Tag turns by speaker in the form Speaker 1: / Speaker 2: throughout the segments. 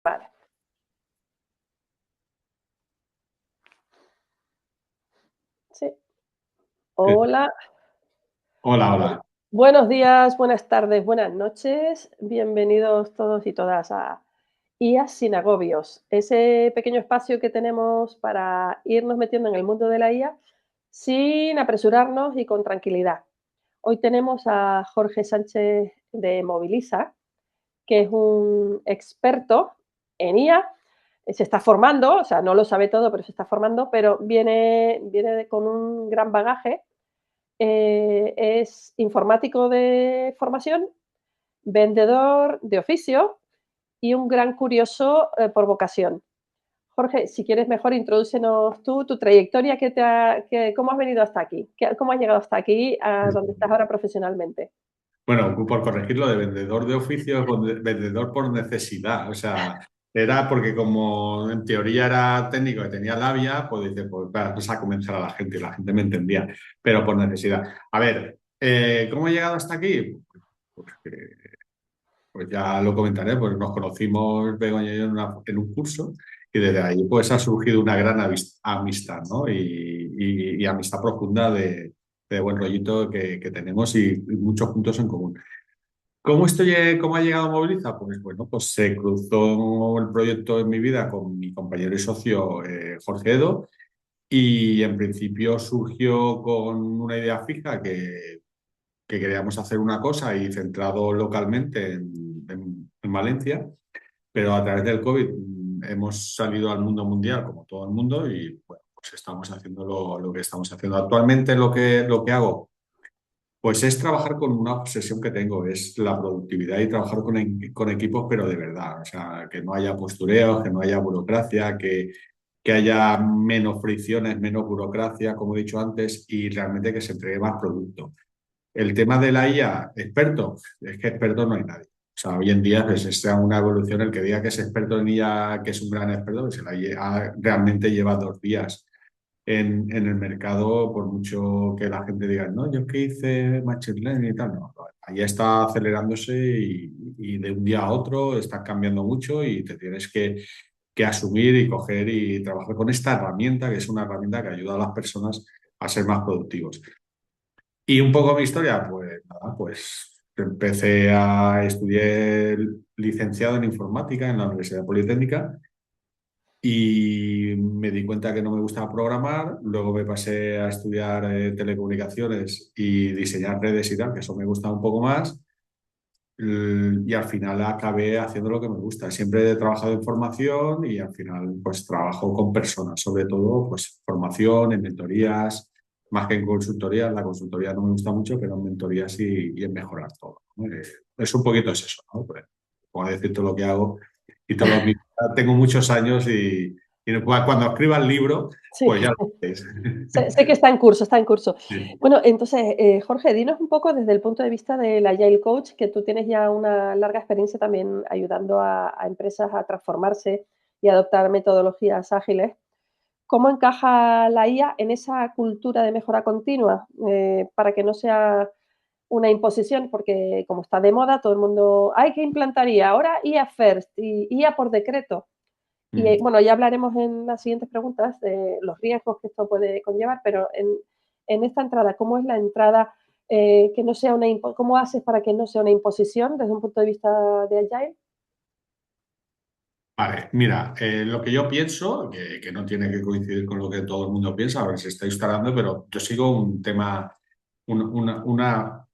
Speaker 1: Vale. Sí.
Speaker 2: Sí.
Speaker 1: Hola.
Speaker 2: Hola,
Speaker 1: Bu
Speaker 2: hola.
Speaker 1: buenos días, buenas tardes, buenas noches. Bienvenidos todos y todas a IA sin agobios, ese pequeño espacio que tenemos para irnos metiendo en el mundo de la IA sin apresurarnos y con tranquilidad. Hoy tenemos a Jorge Sánchez de Moviliza, que es un experto en IA. Se está formando, o sea, no lo sabe todo, pero se está formando, pero viene con un gran bagaje. Es informático de formación, vendedor de oficio y un gran curioso por vocación. Jorge, si quieres mejor, introdúcenos tú, tu trayectoria, cómo has venido hasta aquí, cómo has llegado hasta aquí, a donde estás ahora profesionalmente.
Speaker 2: Bueno, por corregirlo de vendedor de oficio, vendedor por necesidad. O sea, era porque como en teoría era técnico y tenía labia, pues dice, pues vas a convencer a la gente y la gente me entendía, pero por necesidad. A ver, ¿cómo he llegado hasta aquí? Pues, pues ya lo comentaré, pues nos conocimos Begoña y yo en un curso y desde ahí pues ha surgido una gran amistad, ¿no? Y amistad profunda de buen rollito que tenemos y muchos puntos en común. ¿Cómo ha llegado a Moviliza? Pues bueno, pues se cruzó el proyecto en mi vida con mi compañero y socio Jorge Edo y en principio surgió con una idea fija que queríamos hacer una cosa y centrado localmente en Valencia, pero a través del COVID hemos salido al mundo mundial como todo el mundo y bueno, pues estamos haciendo lo que estamos haciendo. Actualmente lo que hago pues es trabajar con una obsesión que tengo, es la productividad y trabajar con equipos, pero de verdad, o sea, que no haya postureos, que no haya burocracia, que haya menos fricciones, menos burocracia, como he dicho antes, y realmente que se entregue más producto. El tema de la IA, experto, es que experto no hay nadie. O sea, hoy en día pues, es una evolución el que diga que es experto en IA, que es un gran experto, pues la IA realmente lleva 2 días en el mercado, por mucho que la gente diga, no, yo es que hice Machine Learning y tal, no, ahí está acelerándose y de un día a otro está cambiando mucho y te tienes que asumir y coger y trabajar con esta herramienta, que es una herramienta que ayuda a las personas a ser más productivos. Y un poco mi historia, pues nada, pues empecé a estudiar licenciado en informática en la Universidad Politécnica y me di cuenta que no me gustaba programar, luego me pasé a estudiar telecomunicaciones y diseñar redes y tal, que eso me gustaba un poco más, y al final acabé haciendo lo que me gusta. Siempre he trabajado en formación y al final pues trabajo con personas, sobre todo pues formación, en mentorías, más que en consultorías. La consultoría no me gusta mucho, pero en mentorías y en mejorar todo, ¿no? Es un poquito es eso, ¿no? Pues, puedo decir todo lo que hago y todo lo que tengo muchos años y cuando escriba el libro,
Speaker 1: Sí.
Speaker 2: pues ya lo veis.
Speaker 1: Sé que está en curso, está en curso.
Speaker 2: Sí.
Speaker 1: Bueno, entonces, Jorge, dinos un poco desde el punto de vista del Agile Coach, que tú tienes ya una larga experiencia también ayudando a empresas a transformarse y adoptar metodologías ágiles. ¿Cómo encaja la IA en esa cultura de mejora continua? Para que no sea una imposición, porque como está de moda, todo el mundo, hay que implantar IA, ahora IA first y IA por decreto. Y
Speaker 2: Mm.
Speaker 1: bueno, ya hablaremos en las siguientes preguntas de los riesgos que esto puede conllevar, pero en esta entrada, ¿cómo es la entrada que no sea cómo haces para que no sea una imposición desde un punto de vista de Agile?
Speaker 2: Vale, mira, lo que yo pienso, que no tiene que coincidir con lo que todo el mundo piensa, a ver si estáis tardando, pero yo sigo un tema, una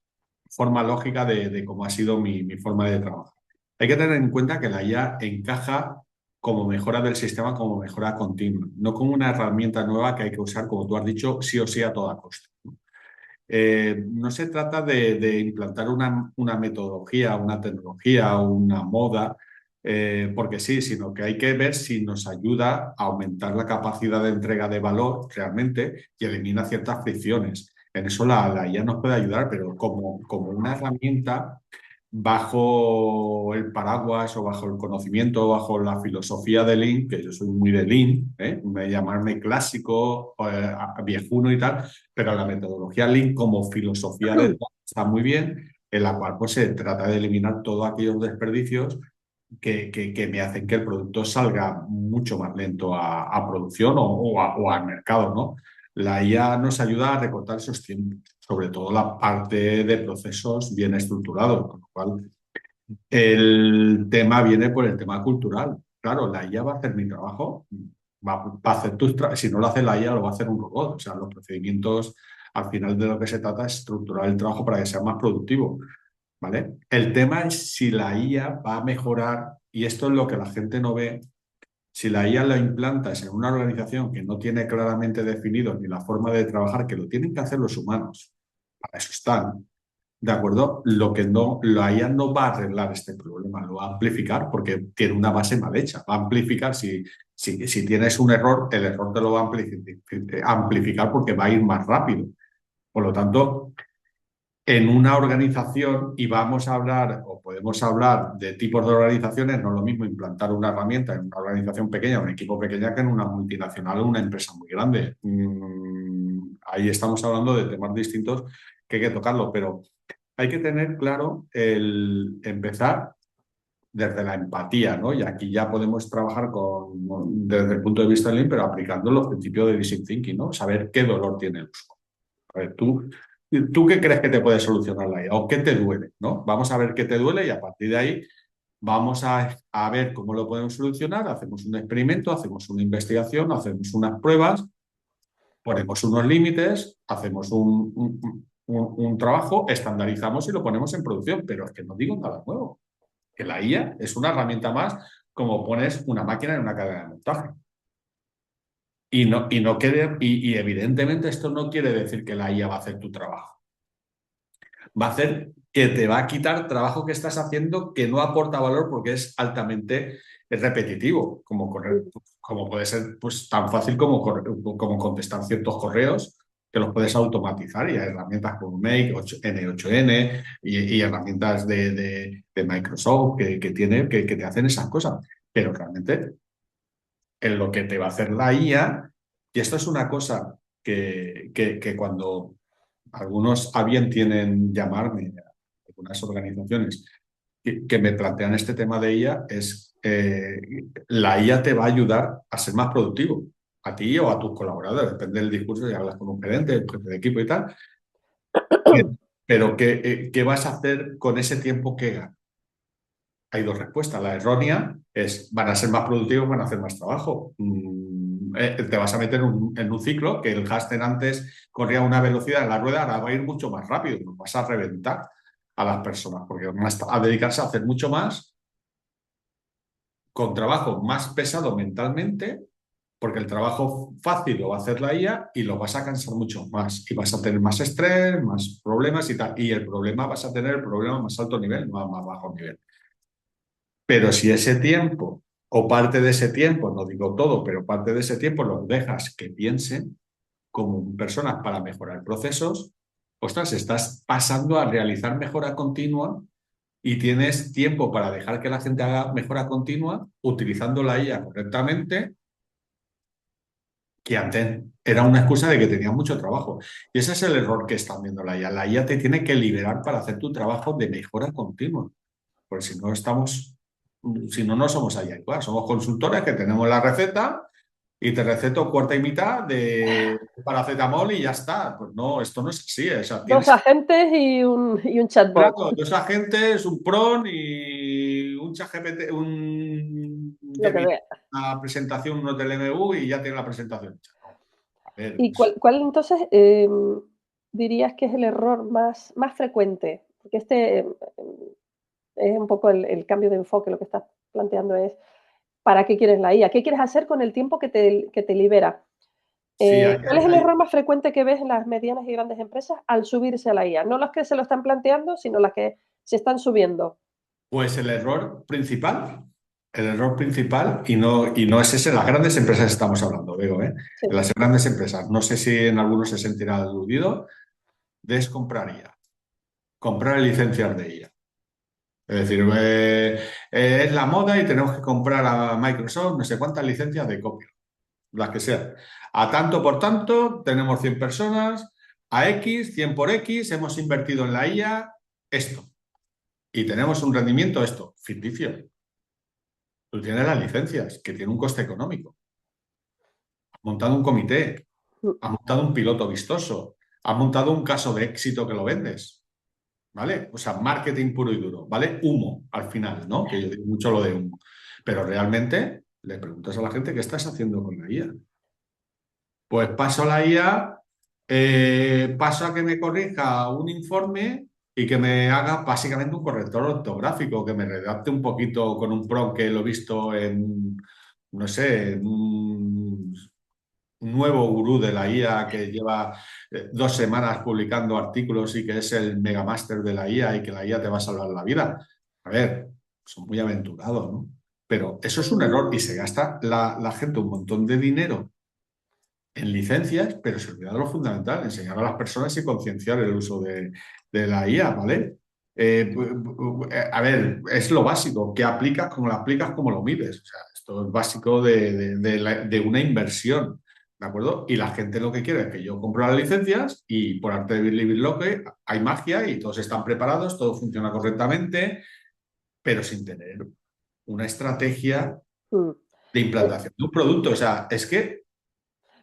Speaker 2: forma lógica de cómo ha sido mi forma de trabajar. Hay que tener en cuenta que la IA encaja como mejora del sistema, como mejora continua, no como una herramienta nueva que hay que usar, como tú has dicho, sí o sí a toda costa. No se trata de implantar una metodología, una tecnología, una moda, porque sí, sino que hay que ver si nos ayuda a aumentar la capacidad de entrega de valor realmente y elimina ciertas fricciones. En eso la IA nos puede ayudar, pero como una herramienta bajo el paraguas o bajo el conocimiento, bajo la filosofía de Lean, que yo soy muy de Lean, llamarme clásico, viejuno y tal, pero la metodología Lean como filosofía de está muy bien, en la cual pues, se trata de eliminar todos aquellos desperdicios que me hacen que el producto salga mucho más lento a producción o al mercado, ¿no? La IA nos ayuda a recortar esos tiempos, sobre todo la parte de procesos bien estructurados, con lo cual el tema viene por el tema cultural. Claro, la IA va a hacer mi trabajo, va a hacer si no lo hace la IA, lo va a hacer un robot. O sea, los procedimientos, al final de lo que se trata es estructurar el trabajo para que sea más productivo. ¿Vale? El tema es si la IA va a mejorar, y esto es lo que la gente no ve, si la IA lo implantas en una organización que no tiene claramente definido ni la forma de trabajar, que lo tienen que hacer los humanos, para eso están, ¿de acuerdo? Lo que no, la IA no va a arreglar este problema, lo va a amplificar porque tiene una base mal hecha. Va a amplificar, si tienes un error, el error te lo va a amplificar porque va a ir más rápido. Por lo tanto, en una organización, y vamos a hablar o podemos hablar de tipos de organizaciones, no es lo mismo implantar una herramienta en una organización pequeña, un equipo pequeño, que en una multinacional o una empresa muy grande. Ahí estamos hablando de temas distintos que hay que tocarlo, pero hay que tener claro el empezar desde la empatía, ¿no? Y aquí ya podemos trabajar desde el punto de vista del Lean, pero aplicando los principios de Design Thinking, ¿no? Saber qué dolor tiene el usuario. A ver, ¿tú qué crees que te puede solucionar la IA? ¿O qué te duele? ¿No? Vamos a ver qué te duele y a partir de ahí vamos a ver cómo lo podemos solucionar. Hacemos un experimento, hacemos una investigación, hacemos unas pruebas, ponemos unos límites, hacemos un trabajo, estandarizamos y lo ponemos en producción. Pero es que no digo nada nuevo. Que la IA es una herramienta más como pones una máquina en una cadena de montaje. Y evidentemente esto no quiere decir que la IA va a hacer tu trabajo. Va a hacer que te va a quitar trabajo que estás haciendo que no aporta valor porque es altamente repetitivo, como puede ser pues, tan fácil como contestar ciertos correos que los puedes automatizar y hay herramientas como Make, N8N y herramientas de Microsoft que te hacen esas cosas. Pero realmente en lo que te va a hacer la IA, y esto es una cosa que cuando algunos a bien tienen llamarme, algunas organizaciones que me plantean este tema de IA, es la IA te va a ayudar a ser más productivo, a ti o a tus colaboradores, depende del discurso, si hablas con un gerente, un jefe de equipo y tal, pero ¿qué vas a hacer con ese tiempo que ganas? Hay dos respuestas. La errónea es, van a ser más productivos, van a hacer más trabajo. Te vas a meter en un ciclo que el hámster antes corría a una velocidad en la rueda, ahora va a ir mucho más rápido. Nos vas a reventar a las personas porque van a dedicarse a hacer mucho más con trabajo más pesado mentalmente, porque el trabajo fácil lo va a hacer la IA y lo vas a cansar mucho más y vas a tener más estrés, más problemas y tal. Y el problema vas a tener el problema a más alto nivel, no a más bajo nivel. Pero si ese tiempo o parte de ese tiempo, no digo todo, pero parte de ese tiempo lo dejas que piensen como personas para mejorar procesos, ostras, estás pasando a realizar mejora continua y tienes tiempo para dejar que la gente haga mejora continua utilizando la IA correctamente, que antes era una excusa de que tenía mucho trabajo. Y ese es el error que están viendo la IA. La IA te tiene que liberar para hacer tu trabajo de mejora continua. Porque si no, no somos allá igual. Somos consultores que tenemos la receta y te receto cuarta y mitad de paracetamol y ya está. Pues no, esto no es así. O sea,
Speaker 1: Dos agentes y un chatbot.
Speaker 2: claro, dos agentes, un PRON y un ChatGPT,
Speaker 1: Lo que vea.
Speaker 2: una presentación, uno del MU y ya tiene la presentación hecha. No, a ver,
Speaker 1: ¿Y cuál entonces dirías que es el error más frecuente? Porque es un poco el cambio de enfoque, lo que estás planteando es, ¿para qué quieres la IA? ¿Qué quieres hacer con el tiempo que te libera?
Speaker 2: sí,
Speaker 1: ¿Cuál es el error más frecuente que ves en las medianas y grandes empresas al subirse a la IA? No las que se lo están planteando, sino las que se están subiendo.
Speaker 2: pues el error principal, y no es ese, en las grandes empresas estamos hablando, digo, ¿eh?
Speaker 1: Sí.
Speaker 2: En las grandes empresas, no sé si en algunos se sentirá aludido, comprar IA, comprar licencias de IA. Es decir, es la moda y tenemos que comprar a Microsoft no sé cuántas licencias de copia, las que sean. A tanto por tanto, tenemos 100 personas, a X, 100 por X, hemos invertido en la IA esto y tenemos un rendimiento esto, ficticio. Tú tienes las licencias, que tiene un coste económico. Has montado un comité,
Speaker 1: mm,
Speaker 2: has montado un piloto vistoso, has montado un caso de éxito que lo vendes, ¿vale? O sea, marketing puro y duro, ¿vale? Humo al final, ¿no? Que yo digo mucho lo de humo. Pero realmente le preguntas a la gente qué estás haciendo con la IA. Pues paso a la IA, paso a que me corrija un informe y que me haga básicamente un corrector ortográfico, que me redacte un poquito con un prompt que lo he visto en, no sé, en un nuevo gurú de la IA que lleva 2 semanas publicando artículos y que es el megamáster de la IA y que la IA te va a salvar la vida. A ver, son muy aventurados, ¿no? Pero eso es un error y se gasta la gente un montón de dinero en licencias, pero se olvida de lo fundamental, enseñar a las personas y concienciar el uso de la IA, ¿vale? A ver, es lo básico, ¿qué aplicas, cómo lo aplicas, cómo lo mides? O sea, esto es básico de una inversión, ¿de acuerdo? Y la gente lo que quiere es que yo compro las licencias y por arte de vivir lo que hay magia y todos están preparados, todo funciona correctamente, pero sin tener una estrategia
Speaker 1: mm.
Speaker 2: de
Speaker 1: Eh,
Speaker 2: implantación de un producto. O sea, es que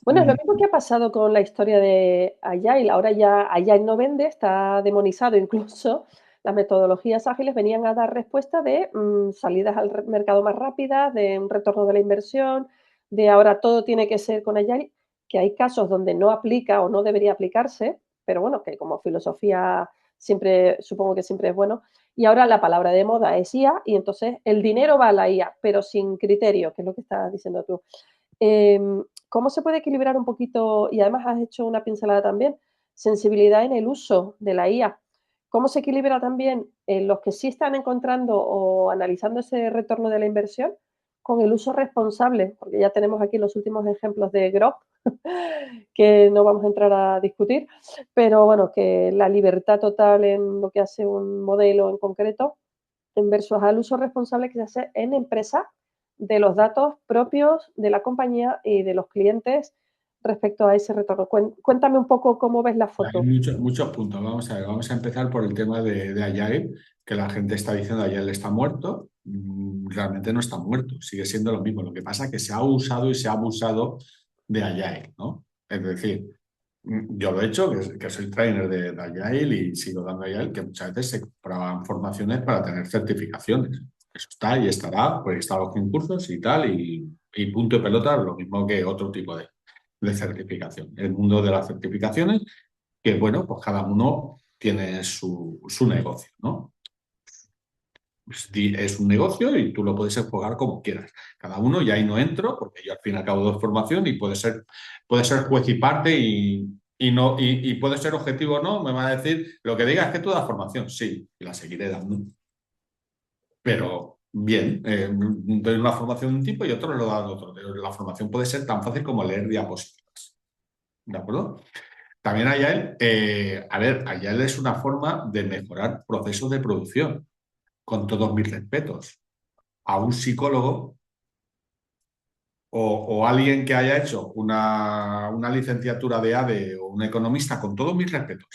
Speaker 1: Bueno, es lo mismo que ha pasado con la historia de Agile. Ahora ya Agile no vende, está demonizado incluso. Las metodologías ágiles venían a dar respuesta de salidas al mercado más rápidas, de un retorno de la inversión, de ahora todo tiene que ser con Agile, que hay casos donde no aplica o no debería aplicarse, pero bueno, que como filosofía siempre, supongo que siempre es bueno. Y ahora la palabra de moda es IA y entonces el dinero va a la IA, pero sin criterio, que es lo que estás diciendo tú. ¿Cómo se puede equilibrar un poquito? Y además has hecho una pincelada también, sensibilidad en el uso de la IA. ¿Cómo se equilibra también en los que sí están encontrando o analizando ese retorno de la inversión con el uso responsable? Porque ya tenemos aquí los últimos ejemplos de Grok, que no vamos a entrar a discutir, pero bueno, que la libertad total en lo que hace un modelo en concreto en versus al uso responsable que se hace en empresa de los datos propios de la compañía y de los clientes respecto a ese retorno. Cuéntame un poco cómo ves la
Speaker 2: hay
Speaker 1: foto.
Speaker 2: muchos puntos. Vamos a ver, vamos a empezar por el tema de Agile, que la gente está diciendo Agile está muerto. Realmente no está muerto, sigue siendo lo mismo. Lo que pasa es que se ha usado y se ha abusado de Agile, ¿no? Es decir, yo lo he hecho, que soy trainer de Agile y sigo dando Agile, que muchas veces se compraban formaciones para tener certificaciones. Eso está y estará, pues están los concursos y tal, y punto de pelota, lo mismo que otro tipo de certificación. El mundo de las certificaciones que bueno, pues cada uno tiene su negocio, ¿no? Es un negocio y tú lo puedes enfocar como quieras. Cada uno, y ahí no entro, porque yo al fin acabo de formación y puede ser juez y parte no, y puede ser objetivo o no, me va a decir, lo que diga es que tú das formación, sí, y la seguiré dando. Pero bien, doy una formación de un tipo y otro lo da de otro. La formación puede ser tan fácil como leer diapositivas, ¿de acuerdo? También Agile, a ver, Agile es una forma de mejorar procesos de producción, con todos mis respetos. A un psicólogo o alguien que haya hecho una licenciatura de ADE o un economista, con todos mis respetos,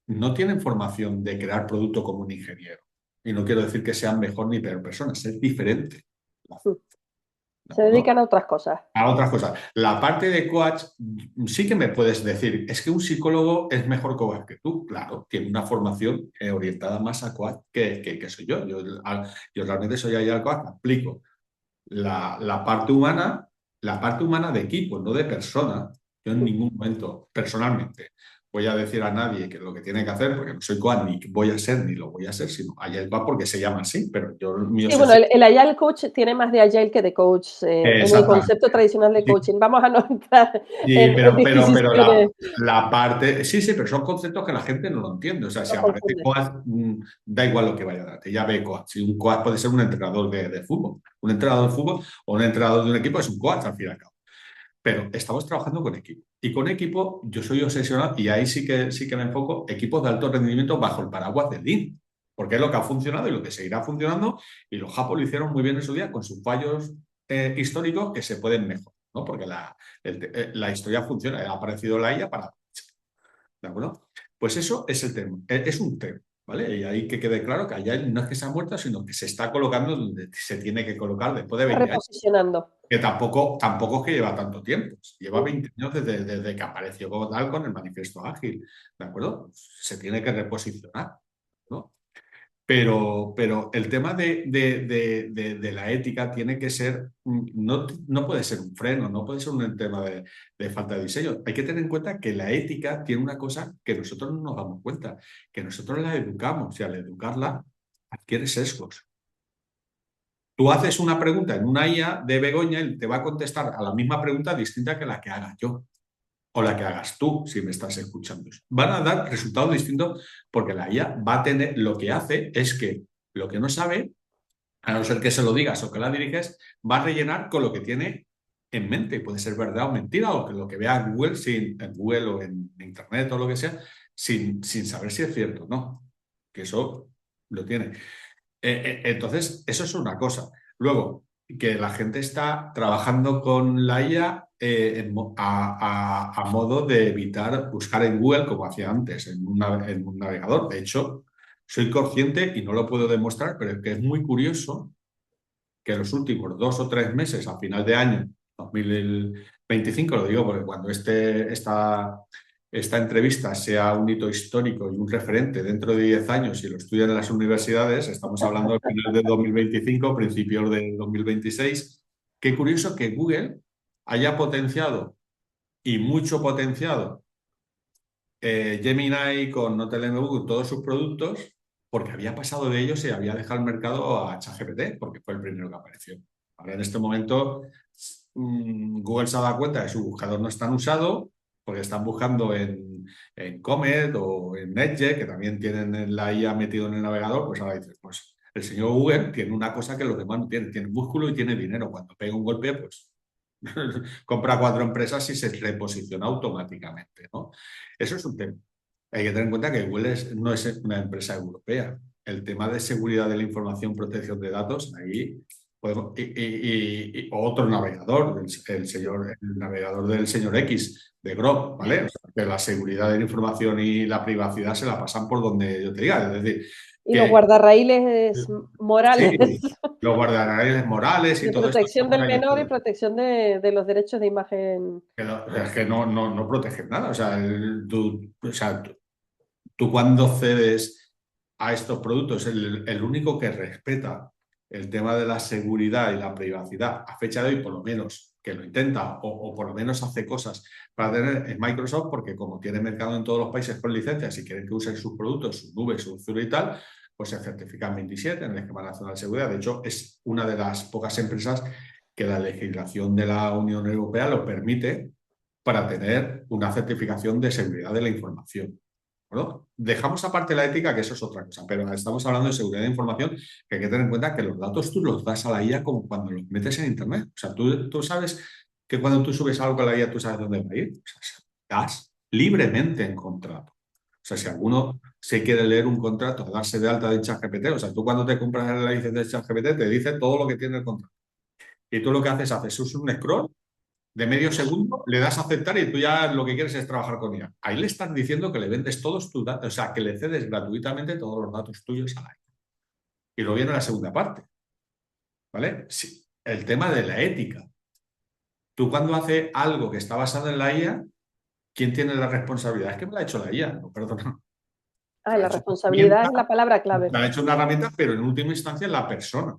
Speaker 2: no tienen formación de crear producto como un ingeniero. Y no quiero decir que sean mejor ni peor personas, es diferente. ¿De
Speaker 1: Se
Speaker 2: acuerdo?
Speaker 1: dedican a otras cosas.
Speaker 2: A otras cosas. La parte de coach, sí que me puedes decir, es que un psicólogo es mejor coach que tú. Claro, tiene una formación orientada más a coach que soy yo. Yo realmente soy ahí al coach, aplico la parte humana, la parte humana de equipo, no de persona. Yo en ningún momento, personalmente, voy a decir a nadie que lo que tiene que hacer, porque no soy coach, ni voy a ser, ni lo voy a ser, sino allá él va porque se llama así, pero yo, mi
Speaker 1: Sí, bueno,
Speaker 2: obsesión
Speaker 1: el Agile Coach tiene más de Agile que de coach en el
Speaker 2: exactamente.
Speaker 1: concepto tradicional de coaching. Vamos a no entrar
Speaker 2: Sí,
Speaker 1: en
Speaker 2: pero
Speaker 1: disquisiciones.
Speaker 2: la parte, sí, sí, pero son conceptos que la gente no lo entiende. O sea, si
Speaker 1: No
Speaker 2: aparece
Speaker 1: confunde.
Speaker 2: coach, da igual lo que vaya a darte, ya ve coach. Si un coach puede ser un entrenador de fútbol, un entrenador de fútbol o un entrenador de un equipo es un coach al fin y al cabo. Pero estamos trabajando con equipo. Y con equipo yo soy obsesionado y ahí sí que me enfoco equipos de alto rendimiento bajo el paraguas del Lean. Porque es lo que ha funcionado y lo que seguirá funcionando. Y los japos lo hicieron muy bien en su día con sus fallos históricos que se pueden mejorar, ¿no? Porque la historia funciona. Ha aparecido la IA para... ¿De acuerdo? Pues eso es el tema. Es un tema. ¿vale? Y ahí que quede claro que allá no es que se ha muerto, sino que se está colocando donde se tiene que colocar después de
Speaker 1: Está
Speaker 2: 20 años.
Speaker 1: reposicionando.
Speaker 2: Que tampoco es que lleva tanto tiempo. Lleva
Speaker 1: Mm.
Speaker 2: 20 años desde que apareció como tal con el manifiesto ágil, ¿de acuerdo? Se tiene que reposicionar, ¿no? Pero el tema de la ética tiene que ser, no puede ser un freno, no puede ser un tema de falta de diseño. Hay que tener en cuenta que la ética tiene una cosa que nosotros no nos damos cuenta, que nosotros la educamos y al educarla adquiere sesgos. Tú haces una pregunta en una IA de Begoña y te va a contestar a la misma pregunta distinta que la que haga yo o la que hagas tú, si me estás escuchando. Van a dar resultados distintos porque la IA va a tener, lo que hace es que lo que no sabe, a no ser que se lo digas o que la diriges, va a rellenar con lo que tiene en mente. Puede ser verdad o mentira, o que lo que vea en Google, en Google o en Internet o lo que sea, sin saber si es cierto o no. Que eso lo tiene. Entonces, eso es una cosa. Luego, que la gente está trabajando con la IA a modo de evitar buscar en Google como hacía antes, en un navegador. De hecho, soy consciente y no lo puedo demostrar, pero es que es muy curioso que los últimos 2 o 3 meses, a final de año 2025, lo digo porque cuando esta entrevista sea un hito histórico y un referente dentro de 10 años y lo estudian en las universidades, estamos hablando del final de 2025, principios de 2026. Qué curioso que Google haya potenciado y mucho potenciado Gemini con NotelMU, todos sus productos, porque había pasado de ellos y había dejado el mercado a ChatGPT, porque fue el primero que apareció. Ahora, en este momento, Google se ha dado cuenta de que su buscador no es tan usado, porque están buscando en Comet o en Edge, que también tienen la IA metido en el navegador, pues ahora dices, pues el señor Google tiene una cosa que los demás no tienen, tiene músculo y tiene dinero. Cuando pega un golpe, pues compra 4 empresas y se reposiciona automáticamente, ¿no? Eso es un tema. Hay que tener en cuenta que Google no es una empresa europea. El tema de seguridad de la información, protección de datos, ahí podemos, otro navegador, el navegador del señor X, de Grok, ¿vale? O sea, que la seguridad de la información y la privacidad se la pasan por donde yo te diga. Es decir,
Speaker 1: Y los
Speaker 2: que
Speaker 1: guardarraíles morales
Speaker 2: sí, los guardarraíles morales y
Speaker 1: de
Speaker 2: todo esto
Speaker 1: protección
Speaker 2: estamos
Speaker 1: del
Speaker 2: ahí.
Speaker 1: menor y protección de los derechos de imagen.
Speaker 2: Es que no protegen nada. O sea, tú cuando cedes a estos productos, el único que respeta el tema de la seguridad y la privacidad a fecha de hoy, por lo menos que lo intenta o por lo menos hace cosas para tener es Microsoft, porque como tiene mercado en todos los países con licencias y quieren que usen sus productos, sus nubes, su Azure y tal, pues se certifican 27 en el Esquema Nacional de Seguridad. De hecho, es una de las pocas empresas que la legislación de la Unión Europea lo permite para tener una certificación de seguridad de la información. ¿No? Dejamos aparte la ética, que eso es otra cosa, pero estamos hablando de seguridad de información, que hay que tener en cuenta que los datos tú los das a la IA como cuando los metes en Internet. O sea, tú sabes que cuando tú subes algo a la IA, tú sabes dónde va a ir. O sea, das libremente en contrato. O sea, si alguno se quiere leer un contrato, darse de alta de ChatGPT, o sea, tú cuando te compras la licencia de ChatGPT te dice todo lo que tiene el contrato. Y tú lo que haces un scroll de medio segundo, le das a aceptar y tú ya lo que quieres es trabajar con ella. Ahí le estás diciendo que le vendes todos tus datos, o sea, que le cedes gratuitamente todos los datos tuyos a la IA. Y luego viene la segunda parte, ¿vale? Sí, el tema de la ética. Tú cuando haces algo que está basado en la IA, ¿quién tiene la responsabilidad? Es que me la ha hecho la IA, no, perdona.
Speaker 1: Ah,
Speaker 2: Me la ha
Speaker 1: la
Speaker 2: hecho una
Speaker 1: responsabilidad
Speaker 2: herramienta,
Speaker 1: es la palabra clave.
Speaker 2: me la ha hecho una herramienta, pero en última instancia es la persona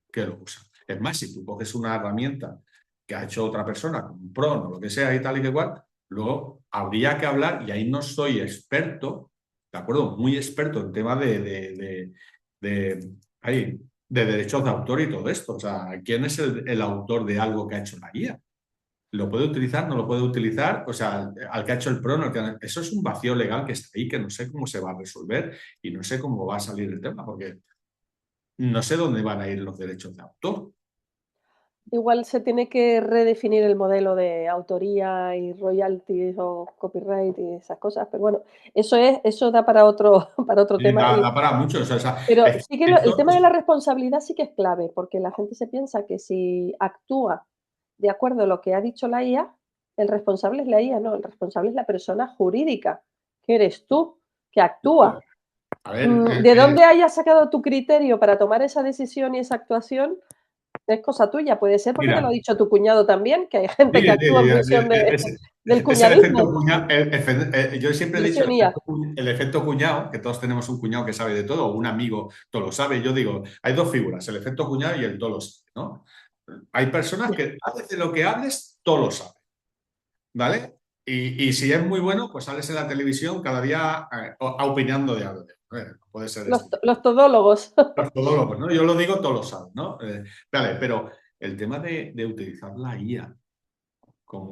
Speaker 2: que lo usa. Es más, si tú coges una herramienta que ha hecho otra persona, como un PRON o lo que sea y tal y que igual, luego habría que hablar, y ahí no soy experto, ¿de acuerdo? Muy experto en tema de, ay, de derechos de autor y todo esto. O sea, ¿quién es el autor de algo que ha hecho la guía? ¿Lo puede utilizar? ¿No lo puede utilizar? O sea, al que ha hecho el PRON, eso es un vacío legal que está ahí, que no sé cómo se va a resolver y no sé cómo va a salir el tema, porque no sé dónde van a ir los derechos de autor.
Speaker 1: Igual se tiene que redefinir el modelo de autoría y royalties o copyright y esas cosas, pero bueno, eso da para otro para otro
Speaker 2: Y
Speaker 1: tema.
Speaker 2: da para muchos. O sea,
Speaker 1: Pero sí que el
Speaker 2: esto
Speaker 1: tema de la responsabilidad sí que es clave, porque la gente se piensa que si actúa de acuerdo a lo que ha dicho la IA, el responsable es la IA, no, el responsable es la persona jurídica, que eres tú, que actúa.
Speaker 2: A ver,
Speaker 1: ¿De dónde hayas sacado tu criterio para tomar esa decisión y esa actuación? Es cosa tuya, puede ser porque te lo ha
Speaker 2: mira,
Speaker 1: dicho tu cuñado también, que hay gente que
Speaker 2: sí,
Speaker 1: actúa en función del
Speaker 2: es el efecto
Speaker 1: cuñadismo,
Speaker 2: cuñado. Yo siempre he dicho
Speaker 1: versión IA.
Speaker 2: el efecto cuñado, que todos tenemos un cuñado que sabe de todo, o un amigo todo lo sabe. Yo digo, hay dos figuras, el efecto cuñado y el todo lo sabe, ¿no? Hay personas que hables de lo que hables, todo lo sabe, ¿vale? Y si es muy bueno, pues sales en la televisión cada día opinando de algo. No puede ser esto.
Speaker 1: Los todólogos.
Speaker 2: Los todólogos, ¿no? Yo lo digo, todos lo saben, ¿no? Vale, pero el tema de utilizar la IA como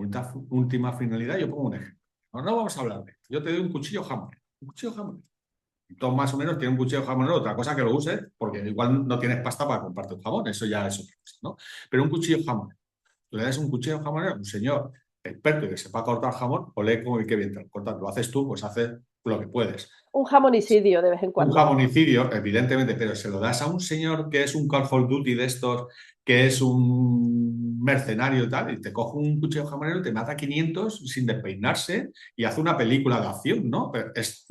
Speaker 2: última finalidad, yo pongo un ejemplo. No vamos a hablar de esto. Yo te doy un cuchillo jamonero. Un cuchillo jamonero. Y todos más o menos tienen un cuchillo jamonero, otra cosa que lo uses, porque igual no tienes pasta para comprarte un jamón, eso ya es otra cosa, ¿no? Pero un cuchillo jamonero. Tú le das un cuchillo jamonero a un señor experto y que sepa cortar jamón, o lee como y qué bien te lo cortas. Lo haces tú, pues haces lo que puedes.
Speaker 1: Un jamonicidio de vez en
Speaker 2: Un
Speaker 1: cuando.
Speaker 2: jamonicidio, evidentemente, pero se lo das a un señor que es un Call for Duty de estos, que es un mercenario y tal, y te coge un cuchillo jamonero y te mata 500 sin despeinarse y hace una película de acción, ¿no? Pero es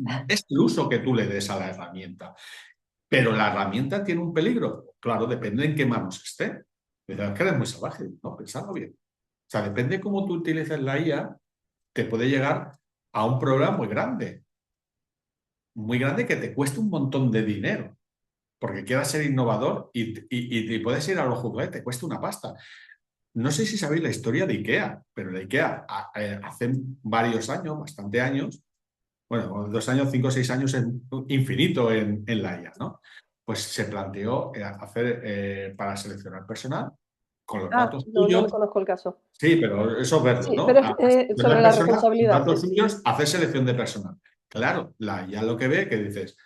Speaker 2: el uso que tú le des a la herramienta. Pero la herramienta tiene un peligro. Claro, depende en qué manos esté. Es que eres muy salvaje, ¿no? Pensarlo bien. O sea, depende de cómo tú utilices la IA, te puede llegar a un problema muy grande que te cueste un montón de dinero porque quieras ser innovador y puedes ir a los juguetes, te cuesta una pasta. No sé si sabéis la historia de IKEA, pero la IKEA hace varios años, bastante años, bueno, 2 años, 5 o 6 años es infinito en la IA, ¿no? Pues se planteó hacer para seleccionar personal con los
Speaker 1: Ah,
Speaker 2: datos
Speaker 1: no, no le
Speaker 2: tuyos.
Speaker 1: conozco el caso.
Speaker 2: Sí, pero eso es verlo,
Speaker 1: Sí,
Speaker 2: ¿no?
Speaker 1: pero
Speaker 2: A
Speaker 1: sobre
Speaker 2: seleccionar
Speaker 1: la
Speaker 2: personal,
Speaker 1: responsabilidad,
Speaker 2: datos
Speaker 1: sí.
Speaker 2: suyos, hacer selección de personal. Claro, la IA lo que ve que dices,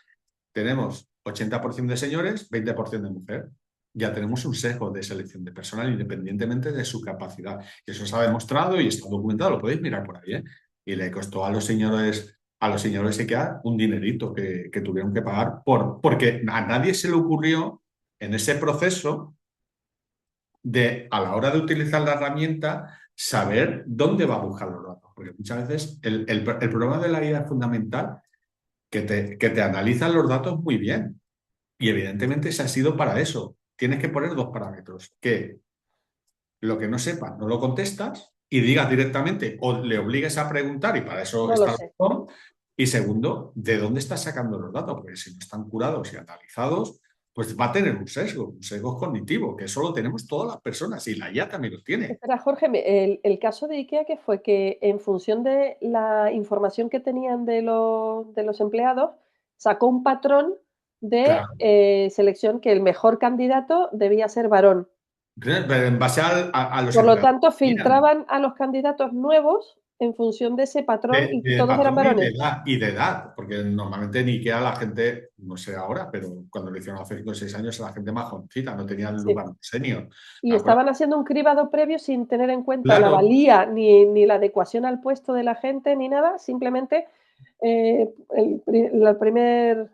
Speaker 2: tenemos 80% de señores, 20% de mujer. Ya tenemos un sesgo de selección de personal independientemente de su capacidad. Y eso se ha demostrado y está documentado, lo podéis mirar por ahí, ¿eh? Y le costó a los señores IKEA un dinerito que tuvieron que pagar porque a nadie se le ocurrió en ese proceso de, a la hora de utilizar la herramienta, saber dónde va a buscar los datos. Porque muchas veces el problema de la IA es fundamental que te analizan los datos muy bien. Y evidentemente se ha sido para eso. Tienes que poner dos parámetros, que lo que no sepas no lo contestas y digas directamente o le obligues a preguntar y para eso
Speaker 1: No lo
Speaker 2: está el
Speaker 1: sé.
Speaker 2: botón. Y segundo, ¿de dónde estás sacando los datos? Porque si no están curados y analizados, pues va a tener un sesgo cognitivo, que eso lo tenemos todas las personas y la IA también lo tiene.
Speaker 1: Espera, Jorge, el caso de IKEA que fue que en función de la información que tenían de los empleados, sacó un patrón de
Speaker 2: Claro.
Speaker 1: selección que el mejor candidato debía ser varón.
Speaker 2: Pero en base a los
Speaker 1: Por lo
Speaker 2: empleados
Speaker 1: tanto,
Speaker 2: que tenían.
Speaker 1: filtraban a los candidatos nuevos en función de ese patrón y
Speaker 2: De
Speaker 1: todos eran
Speaker 2: patrón
Speaker 1: varones.
Speaker 2: y de edad, porque normalmente en IKEA la gente, no sé ahora, pero cuando lo hicieron hace 5 o 6 años, era la gente más jovencita, no tenían
Speaker 1: Sí.
Speaker 2: lugar senior.
Speaker 1: Y
Speaker 2: ¿De acuerdo?
Speaker 1: estaban haciendo un cribado previo sin tener en cuenta la
Speaker 2: Claro,
Speaker 1: valía ni la adecuación al puesto de la gente ni nada, simplemente el primer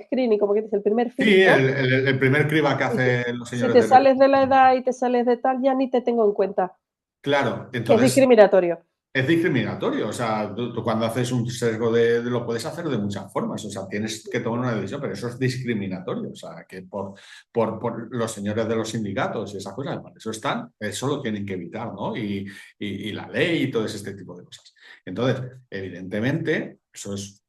Speaker 1: screening, como que dice, el primer
Speaker 2: sí,
Speaker 1: filtro.
Speaker 2: el primer criba que
Speaker 1: Y
Speaker 2: hacen los
Speaker 1: si
Speaker 2: señores
Speaker 1: te
Speaker 2: de
Speaker 1: sales de la
Speaker 2: recursos.
Speaker 1: edad y te sales de tal, ya ni te tengo en cuenta,
Speaker 2: Claro,
Speaker 1: que es
Speaker 2: entonces
Speaker 1: discriminatorio.
Speaker 2: es discriminatorio. O sea, tú cuando haces un sesgo lo puedes hacer de muchas formas. O sea, tienes que tomar una decisión, pero eso es discriminatorio. O sea, que por los señores de los sindicatos y esas cosas, para eso están, eso lo tienen que evitar, ¿no? Y la ley y todo este tipo de cosas. Entonces, evidentemente, eso es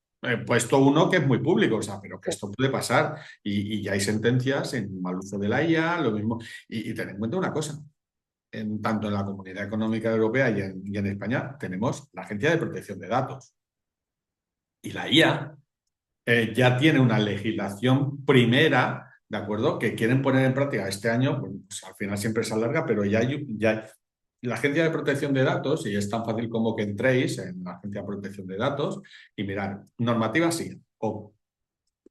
Speaker 2: puesto uno que es muy público, o sea, pero que
Speaker 1: Sí.
Speaker 2: esto puede pasar y ya hay sentencias en mal uso de la IA, lo mismo. Y ten en cuenta una cosa, tanto en la Comunidad Económica Europea y en España tenemos la Agencia de Protección de Datos. Y la IA ya tiene una legislación primera, ¿de acuerdo? Que quieren poner en práctica este año, bueno, pues al final siempre se alarga, pero ya la Agencia de Protección de Datos, y es tan fácil como que entréis en la Agencia de Protección de Datos y mirad, normativa sí, o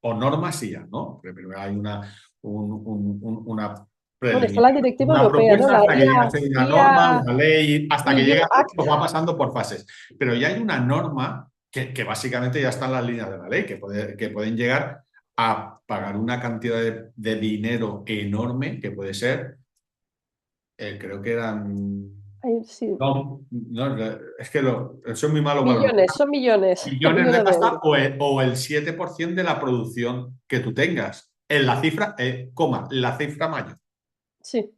Speaker 2: normas sí, ¿no? Porque primero hay una
Speaker 1: Bueno, está la
Speaker 2: preliminar,
Speaker 1: directiva
Speaker 2: una
Speaker 1: europea, ¿no?
Speaker 2: propuesta
Speaker 1: La
Speaker 2: hasta que llega a
Speaker 1: IA,
Speaker 2: ser una norma,
Speaker 1: IA
Speaker 2: una ley, hasta que
Speaker 1: EU
Speaker 2: llega,
Speaker 1: Act.
Speaker 2: pues va pasando por fases. Pero ya hay una norma que básicamente ya está en las líneas de la ley, que pueden llegar a pagar una cantidad de dinero enorme, que puede ser, creo que eran
Speaker 1: Sí,
Speaker 2: No, no, es que soy muy malo para los
Speaker 1: millones, son millones,
Speaker 2: millones de
Speaker 1: millones de
Speaker 2: pasta
Speaker 1: euros.
Speaker 2: o el 7% de la producción que tú tengas. En la cifra, la cifra mayor.
Speaker 1: Sí,
Speaker 2: ¿De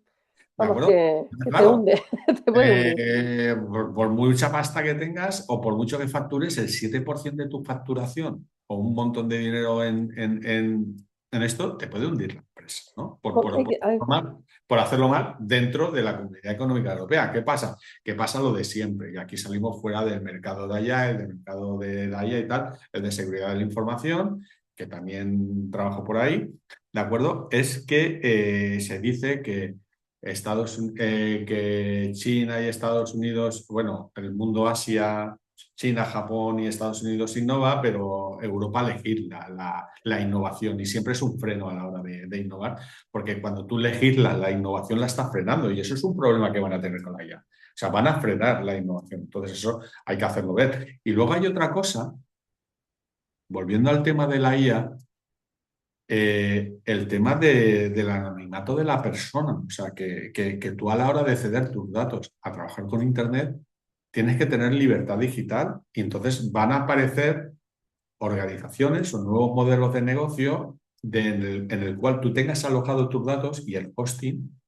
Speaker 1: vamos,
Speaker 2: acuerdo?
Speaker 1: que te
Speaker 2: Claro,
Speaker 1: hunde, te puede hundir.
Speaker 2: por mucha pasta que tengas o por mucho que factures, el 7% de tu facturación o un montón de dinero en esto te puede hundir la empresa, ¿no?
Speaker 1: Hay que- hay-
Speaker 2: Por hacerlo mal dentro de la Comunidad Económica Europea. ¿Qué pasa? Que pasa lo de siempre. Y aquí salimos fuera del mercado de allá, el del mercado de allá y tal, el de seguridad de la información, que también trabajo por ahí, ¿de acuerdo? Es que se dice que China y Estados Unidos, bueno, el mundo Asia, China, Japón y Estados Unidos innova, pero Europa legisla la innovación y siempre es un freno a la hora de innovar, porque cuando tú legislas la innovación la estás frenando y eso es un problema que van a tener con la IA. O sea, van a frenar la innovación. Entonces eso hay que hacerlo ver. Y luego hay otra cosa, volviendo al tema de la IA, el tema del anonimato de la persona. O sea, que tú a la hora de ceder tus datos a trabajar con Internet, tienes que tener libertad digital y entonces van a aparecer organizaciones o nuevos modelos de negocio en el cual tú tengas alojados tus datos y el hosting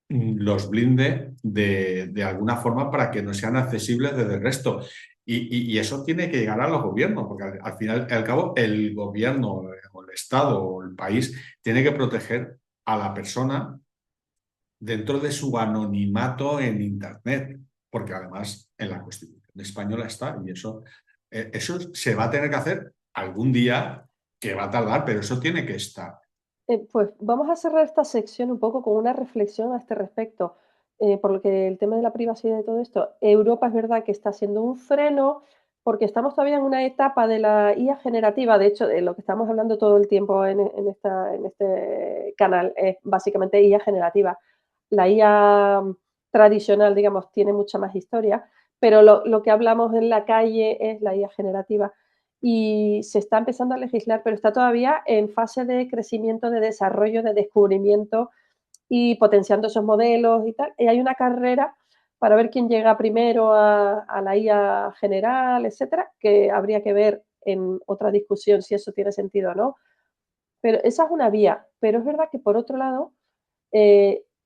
Speaker 2: los blinde de alguna forma para que no sean accesibles desde el resto. Y eso tiene que llegar a los gobiernos, porque al final y al cabo el gobierno o el Estado o el país tiene que proteger a la persona dentro de su anonimato en Internet, porque además en la Constitución española está y eso se va a tener que hacer algún día, que va a tardar, pero eso tiene que estar.
Speaker 1: Pues vamos a cerrar esta sección un poco con una reflexión a este respecto, por lo que el tema de la privacidad y todo esto, Europa es verdad que está siendo un freno, porque estamos todavía en una etapa de la IA generativa, de hecho, de lo que estamos hablando todo el tiempo en este canal es básicamente IA generativa. La IA tradicional, digamos, tiene mucha más historia, pero lo que hablamos en la calle es la IA generativa y se está empezando a legislar, pero está todavía en fase de crecimiento, de desarrollo, de descubrimiento y potenciando esos modelos y tal. Y hay una carrera para ver quién llega primero a la IA general, etcétera, que habría que ver en otra discusión si eso tiene sentido o no. Pero esa es una vía. Pero es verdad que por otro lado,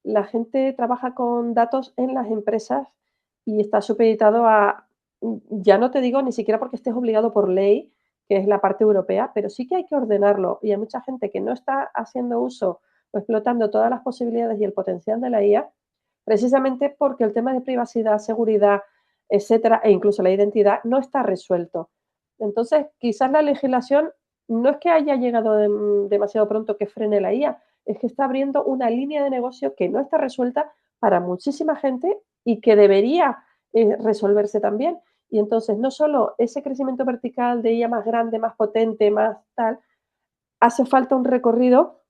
Speaker 1: la gente trabaja con datos en las empresas y está supeditado a, ya no te digo ni siquiera porque estés obligado por ley, que es la parte europea, pero sí que hay que ordenarlo y hay mucha gente que no está haciendo uso o explotando todas las posibilidades y el potencial de la IA, precisamente porque el tema de privacidad, seguridad, etcétera, e incluso la identidad no está resuelto. Entonces, quizás la legislación no es que haya llegado demasiado pronto que frene la IA, es que está abriendo una línea de negocio que no está resuelta para muchísima gente y que debería resolverse también. Y entonces, no solo ese crecimiento vertical de IA más grande, más potente, más tal, hace falta un recorrido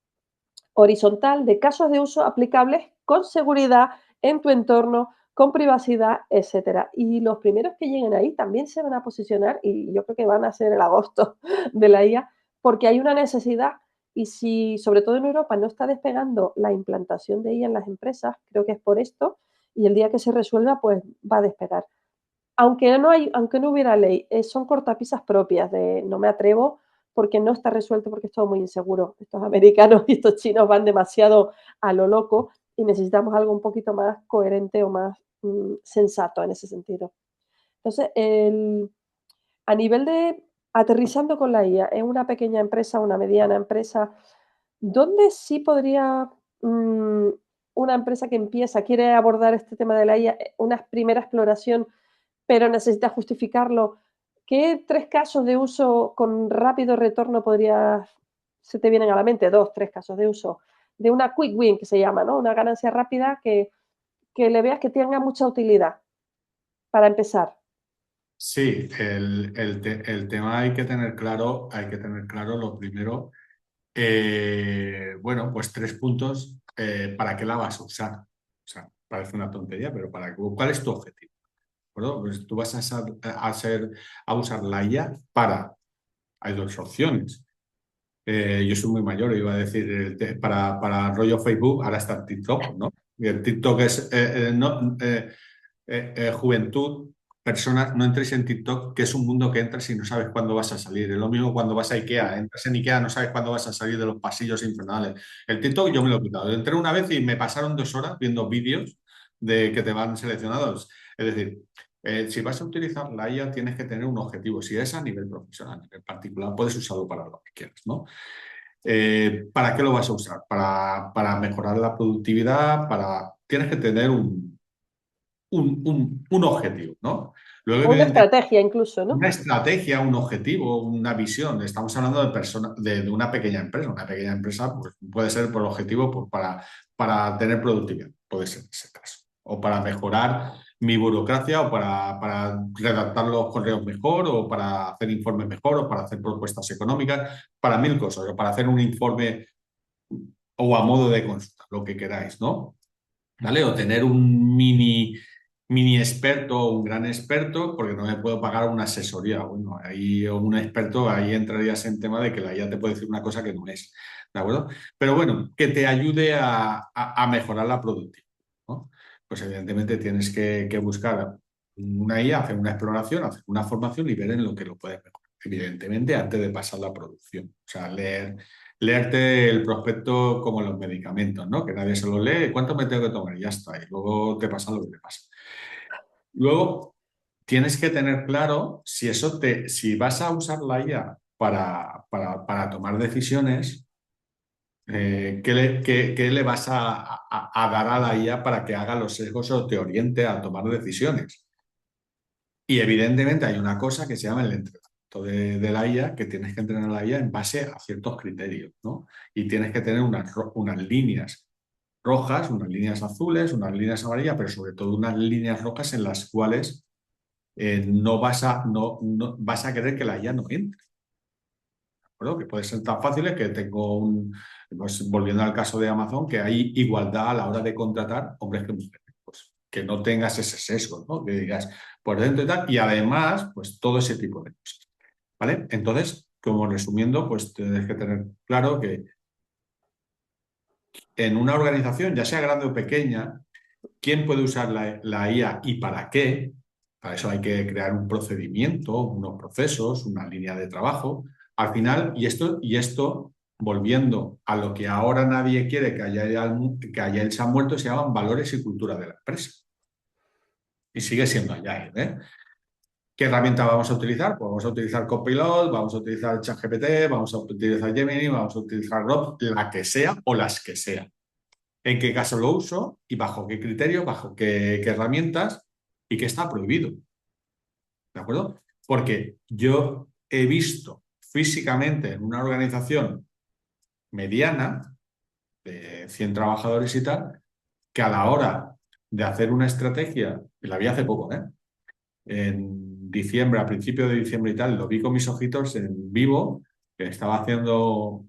Speaker 1: horizontal de casos de uso aplicables con seguridad en tu entorno, con privacidad, etcétera. Y los primeros que lleguen ahí también se van a posicionar y yo creo que van a ser el agosto de la IA porque hay una necesidad y si sobre todo en Europa no está despegando la implantación de IA en las empresas, creo que es por esto y el día que se resuelva pues va a despegar. Aunque no hubiera ley, son cortapisas propias de no me atrevo porque no está resuelto, porque es todo muy inseguro. Estos americanos y estos chinos van demasiado a lo loco y necesitamos algo un poquito más coherente o más sensato en ese sentido. Entonces, a nivel de aterrizando con la IA en una pequeña empresa, una mediana empresa, ¿dónde sí podría una empresa que empieza, quiere abordar este tema de la IA, una primera exploración, pero necesita justificarlo? ¿Qué tres casos de uso con rápido retorno se te vienen a la mente? Dos, tres casos de uso de una quick win que se llama, ¿no? Una ganancia rápida que le veas que tenga mucha utilidad para empezar.
Speaker 2: Sí, el tema hay que tener claro lo primero. Bueno, pues 3 puntos. ¿Para qué la vas a usar? O sea, parece una tontería, pero ¿cuál es tu objetivo? ¿De acuerdo? Pues tú vas a usar la IA hay dos opciones. Yo soy muy mayor, iba a decir, para rollo Facebook, ahora está TikTok, ¿no? Y el TikTok es juventud, personas, no entréis en TikTok, que es un mundo que entras y no sabes cuándo vas a salir. Es lo mismo cuando vas a IKEA, entras en IKEA, no sabes cuándo vas a salir de los pasillos infernales. El TikTok yo me lo he quitado. Yo entré una vez y me pasaron 2 horas viendo vídeos de que te van seleccionados. Es decir, si vas a utilizar la IA tienes que tener un objetivo. Si es a nivel profesional, a nivel particular, puedes usarlo para lo que quieras, ¿no? ¿Para qué lo vas a usar? Para mejorar la productividad, tienes que tener un objetivo, ¿no? Luego,
Speaker 1: Una
Speaker 2: evidentemente,
Speaker 1: estrategia incluso, ¿no?
Speaker 2: una estrategia, un objetivo, una visión. Estamos hablando de de una pequeña empresa. Una pequeña empresa pues, puede ser por objetivo pues, para tener productividad, puede ser ese caso. O para mejorar mi burocracia, o para redactar los correos mejor, o para hacer informes mejor, o para hacer propuestas económicas, para mil cosas, o para hacer un informe o a modo de consulta, lo que queráis, ¿no? ¿Vale? O tener un mini experto o un gran experto, porque no me puedo pagar una asesoría. Bueno, ahí o un experto, ahí entrarías en tema de que la IA te puede decir una cosa que no es, ¿de acuerdo? Pero bueno, que te ayude a mejorar la productividad, ¿no? Pues evidentemente tienes que buscar una IA, hacer una exploración, hacer una formación y ver en lo que lo puedes mejorar. Evidentemente, antes de pasar la producción. O sea, leerte el prospecto como los medicamentos, ¿no? Que nadie se lo lee, ¿cuánto me tengo que tomar? Y ya está, y luego te pasa lo que te pasa. Luego, tienes que tener claro si vas a usar la IA para tomar decisiones, ¿qué le vas a dar a la IA para que haga los sesgos o te oriente a tomar decisiones? Y evidentemente hay una cosa que se llama el entrenamiento de la IA, que tienes que entrenar a la IA en base a ciertos criterios, ¿no? Y tienes que tener unas líneas rojas, unas líneas azules, unas líneas amarillas, pero sobre todo unas líneas rojas en las cuales no vas a querer que la IA no entre. ¿De acuerdo? Que puede ser tan fácil que pues volviendo al caso de Amazon, que hay igualdad a la hora de contratar hombres que mujeres. Pues que no tengas ese sesgo, ¿no? Que digas por dentro y tal, y además, pues todo ese tipo de cosas. ¿Vale? Entonces, como resumiendo, pues tienes que tener claro que en una organización, ya sea grande o pequeña, quién puede usar la IA y para qué. Para eso hay que crear un procedimiento, unos procesos, una línea de trabajo. Al final, y esto volviendo a lo que ahora nadie quiere que haya se han muerto, se llaman valores y cultura de la empresa. Y sigue siendo allá, ¿eh? ¿Qué herramienta vamos a utilizar? Pues vamos a utilizar Copilot, vamos a utilizar ChatGPT, vamos a utilizar Gemini, vamos a utilizar Grok, la que sea o las que sean. En qué caso lo uso y bajo qué criterios, bajo qué herramientas y qué está prohibido. ¿De acuerdo? Porque yo he visto físicamente en una organización mediana, de 100 trabajadores y tal, que a la hora de hacer una estrategia, y la vi hace poco, ¿eh? En diciembre, a principios de diciembre y tal, lo vi con mis ojitos en vivo, que estaba haciendo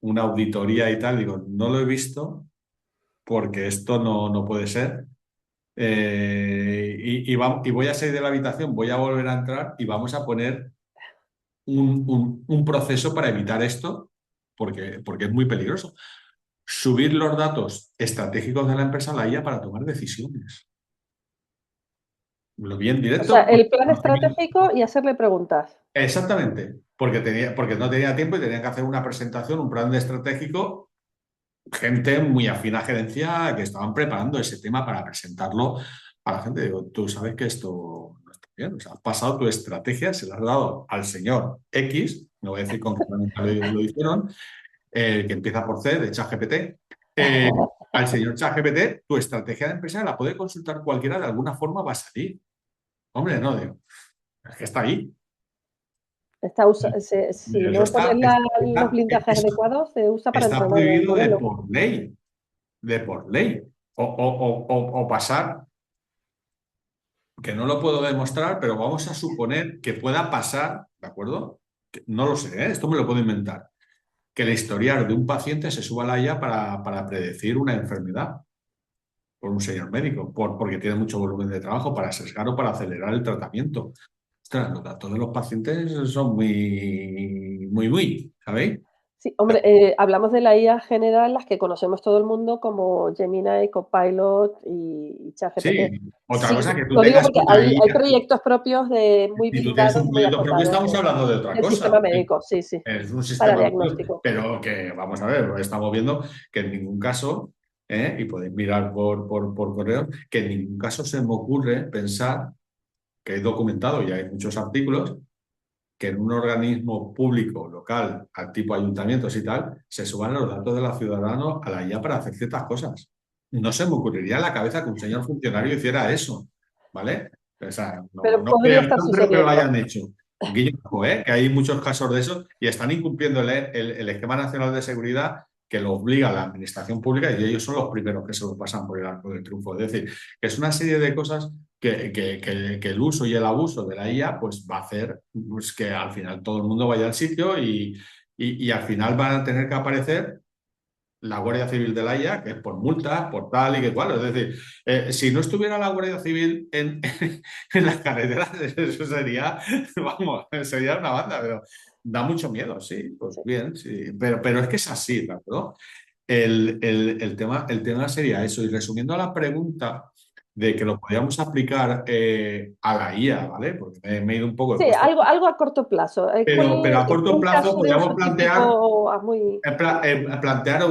Speaker 2: una auditoría y tal, digo, no lo he visto porque esto no puede ser. Y voy a salir de la habitación, voy a volver a entrar y vamos a poner un proceso para evitar esto, porque es muy peligroso. Subir los datos estratégicos de la empresa a la IA para tomar decisiones. Lo vi en
Speaker 1: O sea,
Speaker 2: directo.
Speaker 1: el plan estratégico y hacerle preguntas.
Speaker 2: Exactamente, porque no tenía tiempo y tenía que hacer una presentación, un plan de estratégico, gente muy afín a gerencia que estaban preparando ese tema para presentarlo a la gente. Digo, tú sabes que esto no está bien. O sea, has pasado tu estrategia, se la has dado al señor X, no voy a decir concretamente lo hicieron, que empieza por C, de ChatGPT. eh, Al señor ChatGPT, tu estrategia de empresa la puede consultar cualquiera, de alguna forma va a salir. Hombre, no, digo, es que está ahí.
Speaker 1: Si
Speaker 2: Eso
Speaker 1: no pones los blindajes
Speaker 2: eso
Speaker 1: adecuados, se usa para
Speaker 2: está
Speaker 1: entrenar el
Speaker 2: prohibido
Speaker 1: modelo.
Speaker 2: de por ley. O pasar, que no lo puedo demostrar, pero vamos a suponer que pueda pasar, ¿de acuerdo? No lo sé, ¿eh? Esto me lo puedo inventar. Que el historial de un paciente se suba a la IA para predecir una enfermedad por un señor médico, porque tiene mucho volumen de trabajo para sesgar o para acelerar el tratamiento. Ostras, los datos de los pacientes son muy, muy, ¿sabéis?
Speaker 1: Sí, hombre, hablamos de la IA general, las que conocemos todo el mundo como Gemini, Copilot y ChatGPT.
Speaker 2: Sí, otra
Speaker 1: Sí,
Speaker 2: cosa que tú
Speaker 1: lo digo
Speaker 2: tengas
Speaker 1: porque
Speaker 2: una
Speaker 1: hay
Speaker 2: IA.
Speaker 1: proyectos propios muy
Speaker 2: Si tú tienes
Speaker 1: blindados,
Speaker 2: un
Speaker 1: muy
Speaker 2: proyecto propio,
Speaker 1: acotados
Speaker 2: estamos hablando de otra
Speaker 1: del
Speaker 2: cosa.
Speaker 1: sistema médico, sí, sí,
Speaker 2: Es un
Speaker 1: para
Speaker 2: sistema propio,
Speaker 1: diagnóstico.
Speaker 2: pero que, vamos a ver, estamos viendo que en ningún caso, y podéis mirar por correo, que en ningún caso se me ocurre pensar, que he documentado y hay muchos artículos, que en un organismo público local, al tipo ayuntamientos y tal, se suban los datos de los ciudadanos a la IA para hacer ciertas cosas. No se me ocurriría en la cabeza que un señor funcionario hiciera eso, ¿vale? O sea,
Speaker 1: Pero podría estar
Speaker 2: no creo que lo
Speaker 1: sucediendo.
Speaker 2: hayan hecho. Guillermo, ojo, que hay muchos casos de eso y están incumpliendo el esquema nacional de seguridad que lo obliga a la administración pública y ellos son los primeros que se lo pasan por el arco del triunfo. Es decir, que es una serie de cosas que el uso y el abuso de la IA pues va a hacer pues, que al final todo el mundo vaya al sitio y al final van a tener que aparecer la Guardia Civil de la IA, que es por multas, por tal y que cual. Es decir, si no estuviera la Guardia Civil en las carreteras, eso sería, vamos, sería una banda, pero da mucho miedo, sí, pues
Speaker 1: Sí.
Speaker 2: bien, sí, pero es que es así, ¿de acuerdo? El tema sería eso. Y resumiendo la pregunta de que lo podíamos aplicar a la IA, ¿vale? Porque me he ido un poco de
Speaker 1: Sí,
Speaker 2: puesto.
Speaker 1: algo a corto plazo.
Speaker 2: Pero a corto
Speaker 1: Un
Speaker 2: plazo
Speaker 1: caso de
Speaker 2: podríamos
Speaker 1: uso típico muy...
Speaker 2: plantear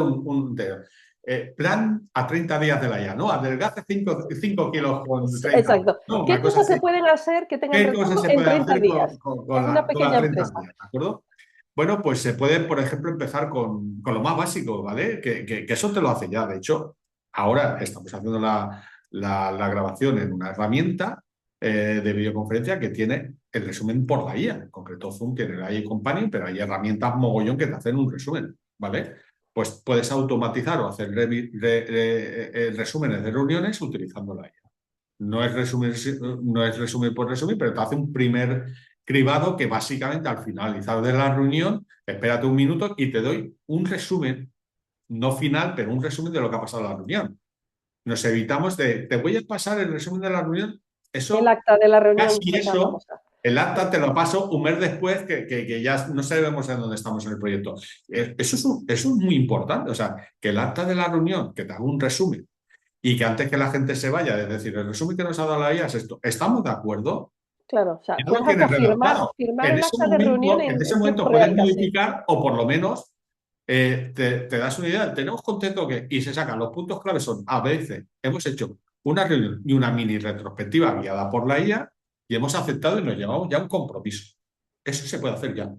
Speaker 2: plan a 30 días de la IA, ¿no? Adelgace 5 kilos con 30 días,
Speaker 1: Exacto.
Speaker 2: ¿no? Una
Speaker 1: ¿Qué
Speaker 2: cosa
Speaker 1: cosas se
Speaker 2: así.
Speaker 1: pueden hacer que tengan
Speaker 2: ¿Qué cosas
Speaker 1: retorno
Speaker 2: se
Speaker 1: en
Speaker 2: puede
Speaker 1: 30
Speaker 2: hacer
Speaker 1: días? En una
Speaker 2: con las
Speaker 1: pequeña
Speaker 2: 30
Speaker 1: empresa.
Speaker 2: días? ¿De acuerdo? Bueno, pues se puede, por ejemplo, empezar con lo más básico, ¿vale? Que eso te lo hace ya. De hecho, ahora estamos haciendo la grabación en una herramienta de videoconferencia que tiene el resumen por la IA. En concreto, Zoom tiene la IA Companion, pero hay herramientas mogollón que te hacen un resumen, ¿vale? Pues puedes automatizar o hacer resúmenes de reuniones utilizando la IA. No es resumir por resumir, pero te hace un primer cribado que básicamente al finalizar de la reunión, espérate un minuto y te doy un resumen, no final, pero un resumen de lo que ha pasado en la reunión. Nos evitamos te voy a pasar el resumen de la reunión,
Speaker 1: El
Speaker 2: eso,
Speaker 1: acta de la reunión
Speaker 2: casi
Speaker 1: será
Speaker 2: eso,
Speaker 1: famosa.
Speaker 2: el acta te lo paso un mes después que ya no sabemos en dónde estamos en el proyecto. Eso es muy importante, o sea, que el acta de la reunión, que te haga un resumen, y que antes que la gente se vaya, es decir, el resumen que nos ha dado la IA es esto. ¿Estamos de acuerdo?
Speaker 1: Claro, o sea,
Speaker 2: Ya lo
Speaker 1: puedes
Speaker 2: tienes
Speaker 1: hasta
Speaker 2: redactado.
Speaker 1: firmar el acta de reunión
Speaker 2: En ese
Speaker 1: en tiempo
Speaker 2: momento puedes
Speaker 1: real casi.
Speaker 2: modificar o por lo menos te das una idea. Tenemos contento que, y se sacan los puntos claves son, a veces hemos hecho una reunión y una mini retrospectiva guiada por la IA y hemos aceptado y nos llevamos ya a un compromiso. Eso se puede hacer ya.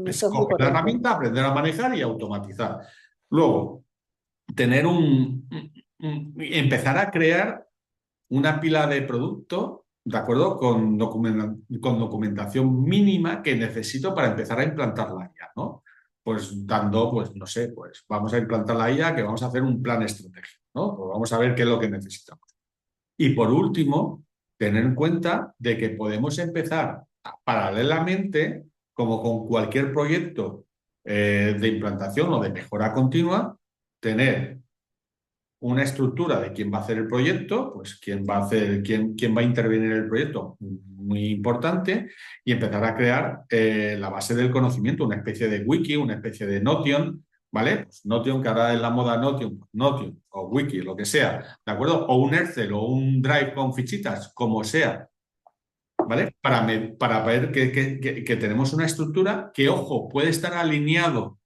Speaker 2: Es
Speaker 1: Eso es muy
Speaker 2: coger la
Speaker 1: potente.
Speaker 2: herramienta, aprender a manejar y automatizar. Luego, tener empezar a crear una pila de producto, ¿de acuerdo? Con documentación mínima que necesito para empezar a implantar la IA, ¿no? Pues dando, pues no sé, pues vamos a implantar la IA, que vamos a hacer un plan estratégico, ¿no? Pues vamos a ver qué es lo que necesitamos. Y por último, tener en cuenta de que podemos empezar paralelamente, como con cualquier proyecto de implantación o de mejora continua, tener una estructura de quién va a hacer el proyecto, pues quién va a intervenir en el proyecto, muy importante, y empezar a crear la base del conocimiento, una especie de wiki, una especie de Notion, ¿vale? Pues Notion, que ahora es la moda Notion, pues Notion o wiki, lo que sea, ¿de acuerdo? O un Excel o un Drive con fichitas, como sea, ¿vale? Para ver que tenemos una estructura que, ojo, puede estar alineado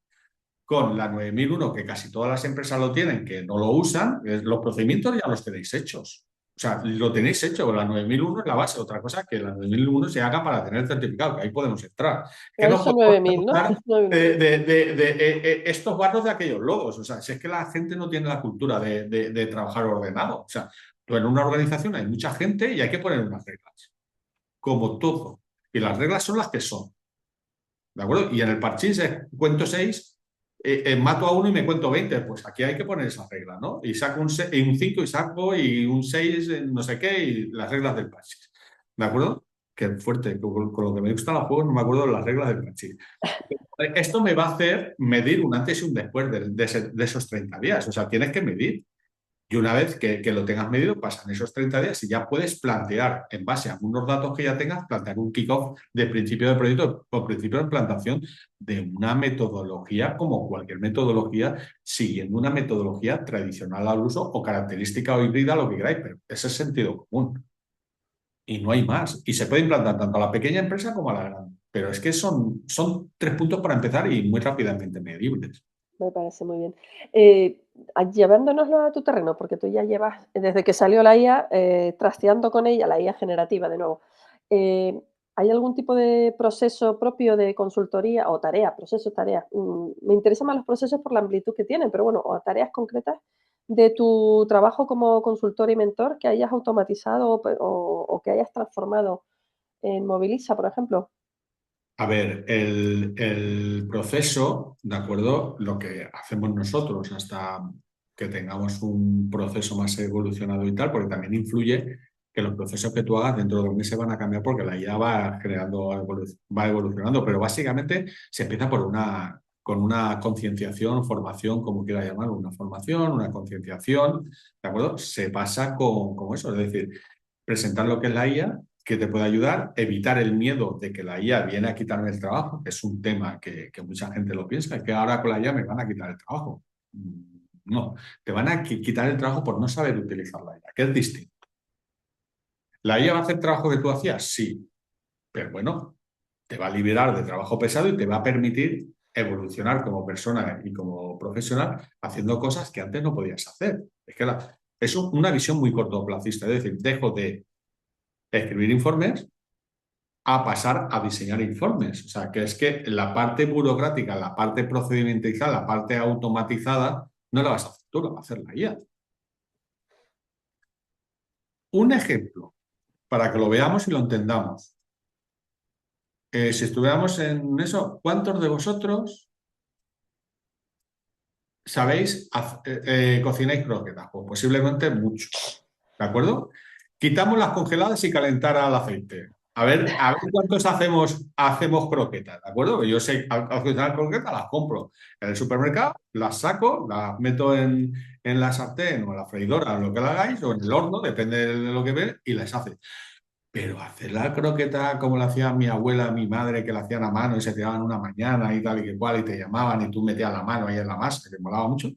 Speaker 2: con la 9001, que casi todas las empresas lo tienen, que no lo usan, los procedimientos ya los tenéis hechos. O sea, lo tenéis hecho, la 9001 es la base. Otra cosa que la 9001 se haga para tener el certificado, que ahí podemos entrar. Que
Speaker 1: La
Speaker 2: no
Speaker 1: ISO
Speaker 2: podemos
Speaker 1: 9000, ¿no?
Speaker 2: usar
Speaker 1: 9000.
Speaker 2: estos barros de aquellos logos. O sea, si es que la gente no tiene la cultura de trabajar ordenado. O sea, en una organización hay mucha gente y hay que poner unas reglas, como todo. Y las reglas son las que son. ¿De acuerdo? Y en el parchís cuento 6, mato a uno y me cuento 20. Pues aquí hay que poner esa regla, ¿no? Y saco un 5 y saco y un 6, no sé qué, y las reglas del parchís. ¿De acuerdo? Qué fuerte, con lo que me gustan los juegos no me acuerdo de las reglas del parchís. Esto me va a hacer medir un antes y un después de esos 30 días. O sea, tienes que medir. Y una vez que lo tengas medido, pasan esos 30 días y ya puedes plantear, en base a unos datos que ya tengas, plantear un kickoff de principio de proyecto o principio de implantación de una metodología como cualquier metodología, siguiendo una metodología tradicional al uso o característica o híbrida, lo que queráis, pero ese es sentido común. Y no hay más. Y se puede implantar tanto a la pequeña empresa como a la grande. Pero es que son 3 puntos para empezar y muy rápidamente medibles.
Speaker 1: Me parece muy bien. Llevándonoslo a tu terreno, porque tú ya llevas, desde que salió la IA, trasteando con ella, la IA generativa de nuevo. ¿Hay algún tipo de proceso propio de consultoría o tarea, procesos, tareas? Me interesan más los procesos por la amplitud que tienen, pero bueno, o tareas concretas de tu trabajo como consultor y mentor que hayas automatizado o que hayas transformado en Moviliza, por ejemplo.
Speaker 2: A ver, el proceso, ¿de acuerdo? Lo que hacemos nosotros hasta que tengamos un proceso más evolucionado y tal, porque también influye que los procesos que tú hagas dentro de 2 meses van a cambiar porque la IA va creando, va evolucionando, pero básicamente se empieza con una concienciación, formación, como quiera llamarlo, una formación, una concienciación, ¿de acuerdo? Se pasa con eso, es decir, presentar lo que es la IA, que te puede ayudar, evitar el miedo de que la IA viene a quitarme el trabajo, que es un tema que mucha gente lo piensa, es que ahora con la IA me van a quitar el trabajo. No, te van a quitar el trabajo por no saber utilizar la IA, que es distinto. ¿La IA va a hacer trabajo que tú hacías? Sí, pero bueno, te va a liberar de trabajo pesado y te va a permitir evolucionar como persona y como profesional haciendo cosas que antes no podías hacer. Es que es una visión muy cortoplacista, es decir, dejo de escribir informes a pasar a diseñar informes. O sea, que es que la parte burocrática, la parte procedimentalizada, la parte automatizada, no la vas a hacer tú, la va a hacer la IA. Un ejemplo, para que lo veamos y lo entendamos. Si estuviéramos en eso, ¿cuántos de vosotros sabéis, cocináis croquetas? Pues posiblemente muchos. ¿De acuerdo? Quitamos las congeladas y calentar al aceite. A ver cuántos hacemos croquetas, ¿de acuerdo? Yo sé, al cocinar croquetas las compro en el supermercado, las saco, las meto en la sartén o en la freidora, o lo que la hagáis, o en el horno, depende de lo que veáis, y las hace. Pero hacer la croqueta como la hacía mi abuela, mi madre, que la hacían a mano y se tiraban una mañana y tal y que cual, y te llamaban y tú metías la mano ahí en la masa, que molaba mucho.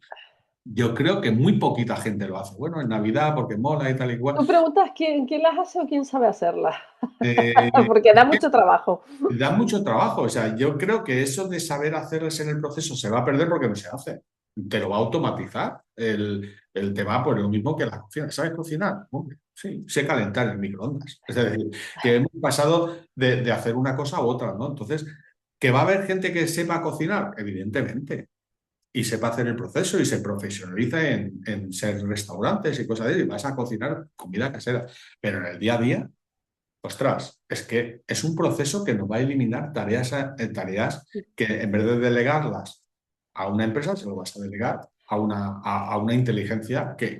Speaker 2: Yo creo que muy poquita gente lo hace. Bueno, en Navidad porque mola y tal y cual.
Speaker 1: Tú preguntas quién las hace o quién sabe hacerlas,
Speaker 2: Eh,
Speaker 1: porque da mucho trabajo.
Speaker 2: Da mucho trabajo. O sea, yo creo que eso de saber hacerles en el proceso se va a perder porque no se hace. Te lo va a automatizar el tema, pues lo mismo que la cocina. ¿Sabes cocinar? Hombre, sí, sé calentar en microondas. Es decir, que hemos pasado de hacer una cosa a otra, ¿no? Entonces, ¿que va a haber gente que sepa cocinar? Evidentemente. Y sepa hacer el proceso y se profesionaliza en ser restaurantes y cosas de eso, y vas a cocinar comida casera. Pero en el día a día, ostras, es que es un proceso que nos va a eliminar tareas que en vez de delegarlas a una empresa, se lo vas a delegar a una inteligencia que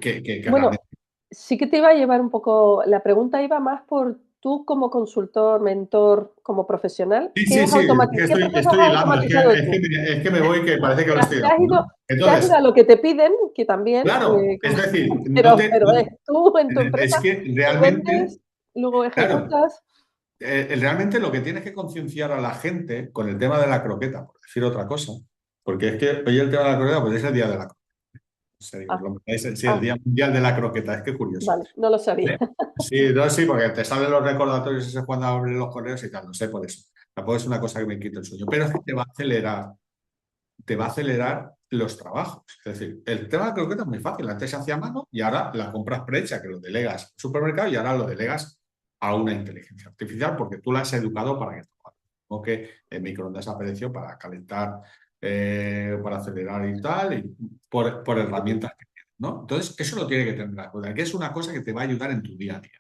Speaker 1: Bueno,
Speaker 2: realmente...
Speaker 1: sí que te iba a llevar un poco la pregunta iba más por tú como consultor, mentor, como profesional,
Speaker 2: Sí, sí, sí, que
Speaker 1: qué procesos
Speaker 2: estoy
Speaker 1: has
Speaker 2: hilando,
Speaker 1: automatizado tú?
Speaker 2: es que me voy, que parece que lo estoy
Speaker 1: Te has
Speaker 2: dando,
Speaker 1: ido
Speaker 2: ¿no?
Speaker 1: te has ido
Speaker 2: Entonces,
Speaker 1: a lo que te piden, que también,
Speaker 2: claro, es
Speaker 1: como
Speaker 2: decir,
Speaker 1: pero es tú en tu
Speaker 2: es
Speaker 1: empresa,
Speaker 2: que
Speaker 1: tú
Speaker 2: realmente,
Speaker 1: vendes, luego
Speaker 2: claro,
Speaker 1: ejecutas.
Speaker 2: realmente lo que tienes que concienciar a la gente con el tema de la croqueta, por decir otra cosa, porque es que hoy el tema de la croqueta, pues es el día de la croqueta. En serio,
Speaker 1: Ah,
Speaker 2: es el
Speaker 1: ah,
Speaker 2: Día Mundial de la Croqueta, es que curioso.
Speaker 1: vale, no lo sabía.
Speaker 2: ¿Eh? Sí, no, sí, porque te salen los recordatorios ese cuando abres los correos y tal, no sé por eso. Tampoco es una cosa que me quite el sueño, pero es que te va a acelerar los trabajos. Es decir, el tema de la croqueta es muy fácil. Antes se hacía a mano y ahora la compras prehecha, que lo delegas al supermercado y ahora lo delegas a una inteligencia artificial porque tú la has educado para que trabaje. Como que el microondas apareció para calentar, para acelerar y tal, y por herramientas que tiene, ¿no? Entonces, eso lo tiene que tener en cuenta, que es una cosa que te va a ayudar en tu día a día.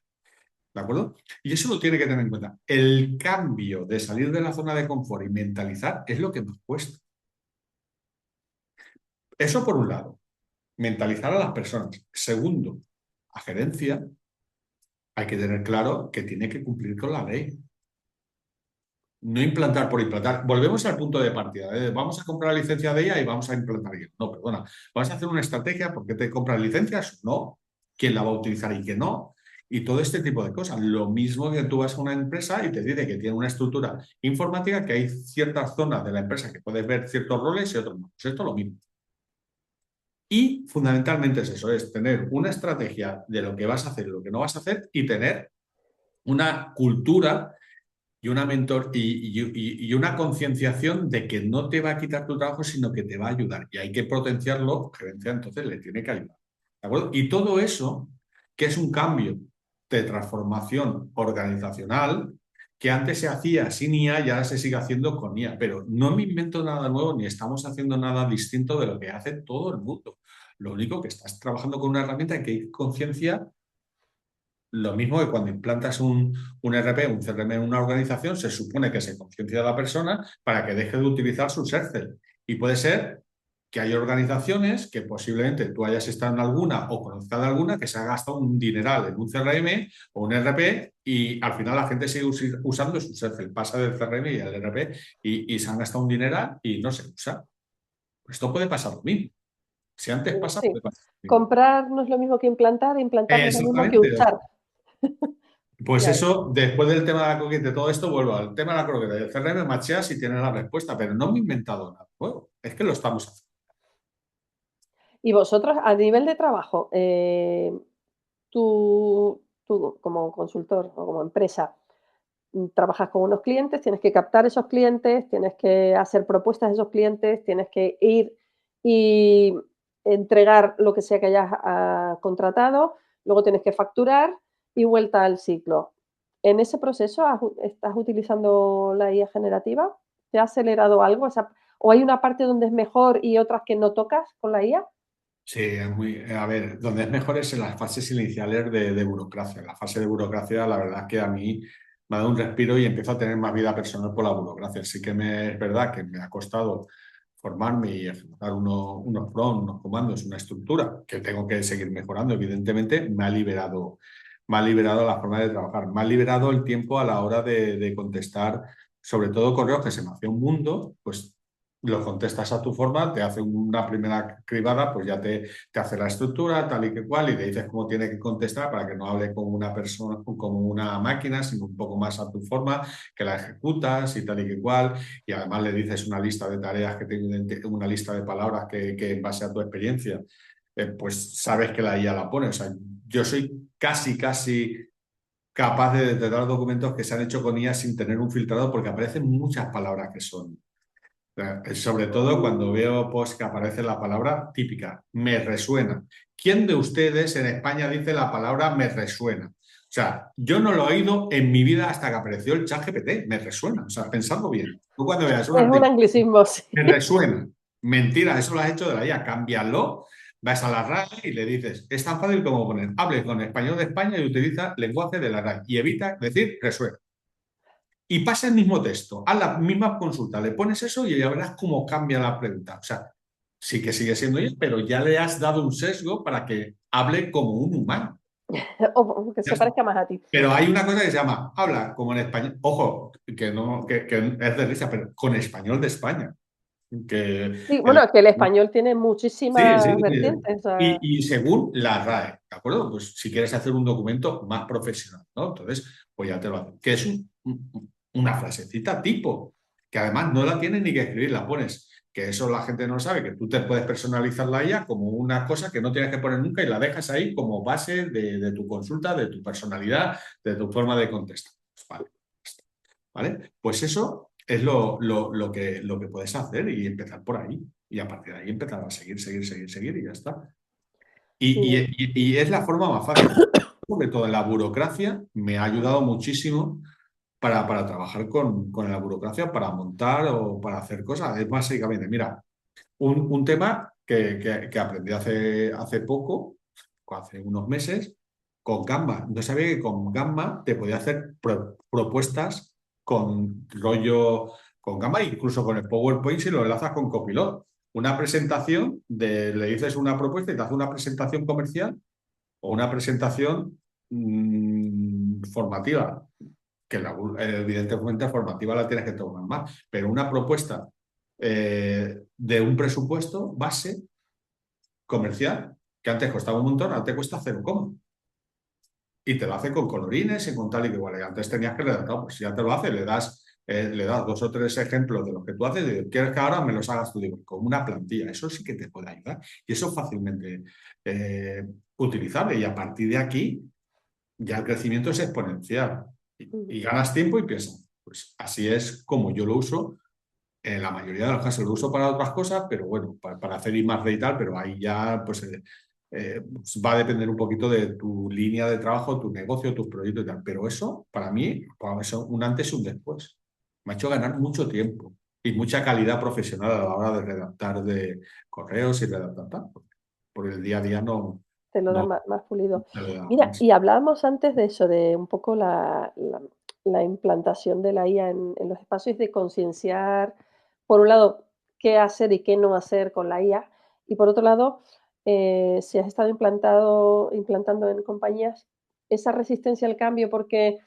Speaker 2: ¿De acuerdo? Y eso lo tiene que tener en cuenta. El cambio de salir de la zona de confort y mentalizar es lo que más cuesta. Eso por un lado, mentalizar a las personas. Segundo, a gerencia hay que tener claro que tiene que cumplir con la ley. No implantar por implantar. Volvemos al punto de partida. Vamos a comprar la licencia de ella y vamos a implantar ella. No, perdona. Vamos a hacer una estrategia. ¿Por qué te compras licencias? No. ¿Quién la va a utilizar y quién no? Y todo este tipo de cosas. Lo mismo que tú vas a una empresa y te dice que tiene una estructura informática, que hay ciertas zonas de la empresa que puedes ver ciertos roles y otros no. Pues esto es lo mismo. Y fundamentalmente es eso, es tener una estrategia de lo que vas a hacer y lo que no vas a hacer y tener una cultura y una y una concienciación de que no te va a quitar tu trabajo, sino que te va a ayudar. Y hay que potenciarlo, gerencia entonces le tiene que ayudar. ¿De acuerdo? Y todo eso, que es un cambio de transformación organizacional, que antes se hacía sin IA y ahora se sigue haciendo con IA. Pero no me invento nada nuevo ni estamos haciendo nada distinto de lo que hace todo el mundo. Lo único que estás trabajando con una herramienta que hay conciencia. Lo mismo que cuando implantas un ERP, un CRM en una organización, se supone que se conciencia a la persona para que deje de utilizar su Excel. Y puede ser que hay organizaciones que posiblemente tú hayas estado en alguna o conozcas de alguna que se ha gastado un dineral en un CRM o un ERP y al final la gente sigue usando su Excel. Pasa del CRM y al ERP y se han gastado un dineral y no se usa. Pues esto puede pasar lo mismo. Si antes pasa,
Speaker 1: Sí.
Speaker 2: puede pasar lo mismo.
Speaker 1: Comprar no es lo mismo que implantar no es lo mismo que
Speaker 2: Exactamente.
Speaker 1: usar.
Speaker 2: Pues
Speaker 1: Claro.
Speaker 2: eso, después del tema de la croqueta, de todo esto, vuelvo al tema de la croqueta. Y el CRM macheas y tienes la respuesta, pero no me he inventado nada nuevo. Es que lo estamos haciendo.
Speaker 1: Y vosotros, a nivel de trabajo, tú como consultor o como empresa, trabajas con unos clientes, tienes que captar esos clientes, tienes que hacer propuestas a esos clientes, tienes que ir y entregar lo que sea que hayas contratado, luego tienes que facturar y vuelta al ciclo. ¿En ese proceso estás utilizando la IA generativa? ¿Te ha acelerado algo? ¿O hay una parte donde es mejor y otras que no tocas con la IA?
Speaker 2: Sí, es muy. A ver, donde es mejor es en las fases iniciales de burocracia. En la fase de burocracia, la verdad es que a mí me ha dado un respiro y empiezo a tener más vida personal por la burocracia. Sí que es verdad que me ha costado formarme y ejecutar unos prompts, unos comandos, una estructura que tengo que seguir mejorando. Evidentemente, me ha liberado la forma de trabajar, me ha liberado el tiempo a la hora de contestar, sobre todo correos que se me hacía un mundo, pues lo contestas a tu forma, te hace una primera cribada, pues ya te hace la estructura, tal y que cual, y te dices cómo tiene que contestar para que no hable como una persona, como una máquina, sino un poco más a tu forma, que la ejecutas y tal y que cual, y además le dices una lista de tareas, que tenga una lista de palabras que en base a tu experiencia, pues sabes que la IA la pone. O sea, yo soy casi capaz de detectar documentos que se han hecho con IA sin tener un filtrado porque aparecen muchas palabras que son sobre todo cuando veo post que aparece la palabra típica, me resuena. ¿Quién de ustedes en España dice la palabra me resuena? O sea, yo no lo he oído en mi vida hasta que apareció el chat GPT, me resuena. O sea, pensadlo bien. Tú cuando veas un
Speaker 1: Es un
Speaker 2: artículo,
Speaker 1: anglicismo, sí.
Speaker 2: me resuena. Mentira, eso lo has hecho de la IA. Cámbialo, vas a la RAE y le dices, es tan fácil como poner, hable con español de España y utiliza lenguaje de la RAE y evita decir resuena. Y pasa el mismo texto, haz la misma consulta, le pones eso y ya verás cómo cambia la pregunta. O sea, sí que sigue siendo ella, pero ya le has dado un sesgo para que hable como un humano.
Speaker 1: O que
Speaker 2: Ya
Speaker 1: se
Speaker 2: está.
Speaker 1: parezca más a ti.
Speaker 2: Pero hay una cosa que se llama, habla como en español, ojo, que, no, que es de risa, pero con español de España. Que
Speaker 1: Sí,
Speaker 2: el,
Speaker 1: bueno, es que el español tiene
Speaker 2: sí, sí.
Speaker 1: muchísimas vertientes. O sea,
Speaker 2: Y según la RAE, ¿de acuerdo? Pues si quieres hacer un documento más profesional, ¿no? Entonces, pues ya te lo hace. Que es una frasecita tipo, que además no la tienes ni que escribir, la pones. Que eso la gente no sabe, que tú te puedes personalizar la IA como una cosa que no tienes que poner nunca y la dejas ahí como base de tu consulta, de tu personalidad, de tu forma de contestar. Pues vale. ¿Vale? Pues eso es lo que puedes hacer y empezar por ahí. Y a partir de ahí empezar a seguir y ya está.
Speaker 1: sí.
Speaker 2: Y es la forma más fácil. Sobre todo en la burocracia me ha ayudado muchísimo para trabajar con la burocracia, para montar o para hacer cosas. Es básicamente, mira, un tema que aprendí hace poco, hace unos meses, con Canva. No sabía que con Canva te podía hacer propuestas con rollo, con Canva, incluso con el PowerPoint si lo enlazas con Copilot. Una presentación, le dices una propuesta y te hace una presentación comercial o una presentación formativa que evidentemente formativa la tienes que tomar más, pero una propuesta de un presupuesto base comercial, que antes costaba un montón, ahora te cuesta 0, y te lo hace con colorines y con tal y que igual. Antes tenías que redactar, pues si ya te lo hace, le das 2 o 3 ejemplos de lo que tú haces y quieres que ahora me los hagas tú, digo, con una plantilla. Eso sí que te puede ayudar y eso es fácilmente utilizable y a partir de aquí ya el crecimiento es exponencial y ganas tiempo y piensas, pues así es como yo lo uso. En la mayoría de los casos lo uso para otras cosas, pero bueno, para hacer I+D y tal, pero ahí ya pues va a depender un poquito de tu línea de trabajo, tu negocio, tus proyectos y tal. Pero eso, para mí, pues, eso, un antes y un después. Me ha hecho ganar mucho tiempo y mucha calidad profesional a la hora de redactar de correos y redactar tal. Por el día a día
Speaker 1: Te lo da
Speaker 2: no
Speaker 1: más pulido.
Speaker 2: te lo da
Speaker 1: Mira,
Speaker 2: más.
Speaker 1: y hablábamos antes de eso, de un poco la implantación de la IA en los espacios, de concienciar, por un lado, qué hacer y qué no hacer con la IA, y por otro lado, si has estado implantando en compañías esa resistencia al cambio, porque,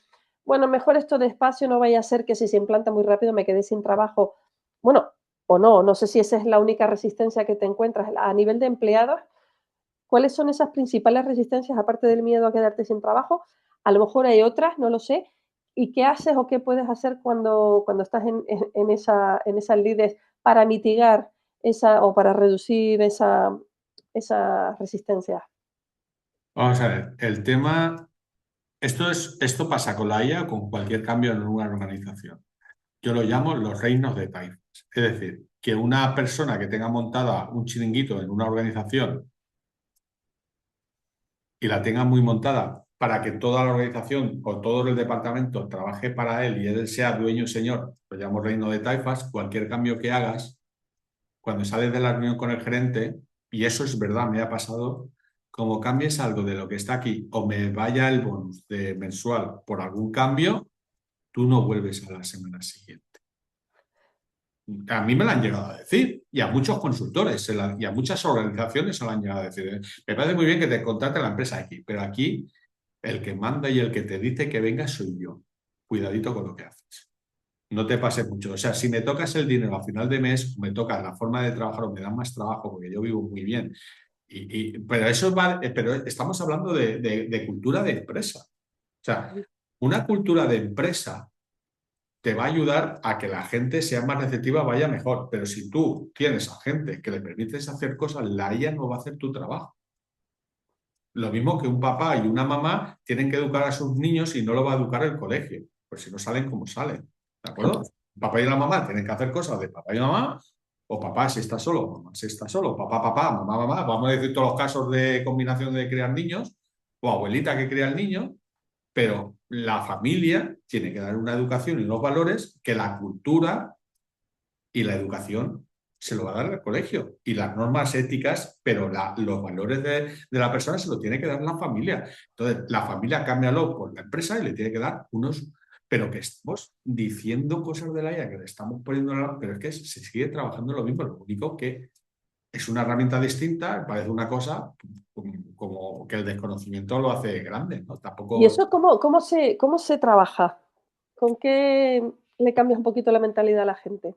Speaker 1: bueno, mejor esto despacio, no vaya a ser que si se implanta muy rápido me quede sin trabajo. Bueno, o no sé si esa es la única resistencia que te encuentras. A nivel de empleados, ¿cuáles son esas principales resistencias, aparte del miedo a quedarte sin trabajo? A lo mejor hay otras, no lo sé. ¿Y qué haces o qué puedes hacer cuando estás en esas lides para mitigar esa o para reducir esa resistencia?
Speaker 2: Vamos a ver, el tema, esto pasa con la IA o con cualquier cambio en una organización. Yo lo llamo los reinos de taifas. Es decir, que una persona que tenga montada un chiringuito en una organización y la tenga muy montada para que toda la organización o todo el departamento trabaje para él y él sea dueño y señor, lo llamo reino de taifas, cualquier cambio que hagas, cuando sales de la reunión con el gerente, y eso es verdad, me ha pasado, como cambies algo de lo que está aquí o me vaya el bonus de mensual por algún cambio, tú no vuelves a la semana siguiente. A mí me lo han llegado a decir y a muchos consultores y a muchas organizaciones se lo han llegado a decir. Me parece muy bien que te contrate la empresa aquí, pero aquí el que manda y el que te dice que venga soy yo. Cuidadito con lo que haces. No te pase mucho. O sea, si me tocas el dinero a final de mes, me toca la forma de trabajar o me dan más trabajo porque yo vivo muy bien. Pero eso pero estamos hablando de cultura de empresa. O sea, una cultura de empresa te va a ayudar a que la gente sea más receptiva, vaya mejor. Pero si tú tienes a gente que le permites hacer cosas, la IA no va a hacer tu trabajo. Lo mismo que un papá y una mamá tienen que educar a sus niños y no lo va a educar el colegio, pues si no salen como salen. ¿De acuerdo? El papá y la mamá tienen que hacer cosas de papá y mamá, o papá si está solo, mamá si está solo, papá, papá, mamá, mamá. Vamos a decir todos los casos de combinación de criar niños, o abuelita que cría al niño, pero la familia tiene que dar una educación y unos valores que la cultura y la educación se lo va a dar el colegio. Y las normas éticas, pero los valores de la persona se lo tiene que dar la familia. Entonces, la familia cámbialo por la empresa y le tiene que dar unos... Pero que estamos diciendo cosas de la IA que le estamos poniendo... Pero es que se sigue trabajando lo mismo. Lo único que es una herramienta distinta, parece una cosa como que el desconocimiento lo hace grande, ¿no?
Speaker 1: ¿Y
Speaker 2: Tampoco...
Speaker 1: eso cómo se trabaja? ¿Con qué le cambias un poquito la mentalidad a la gente?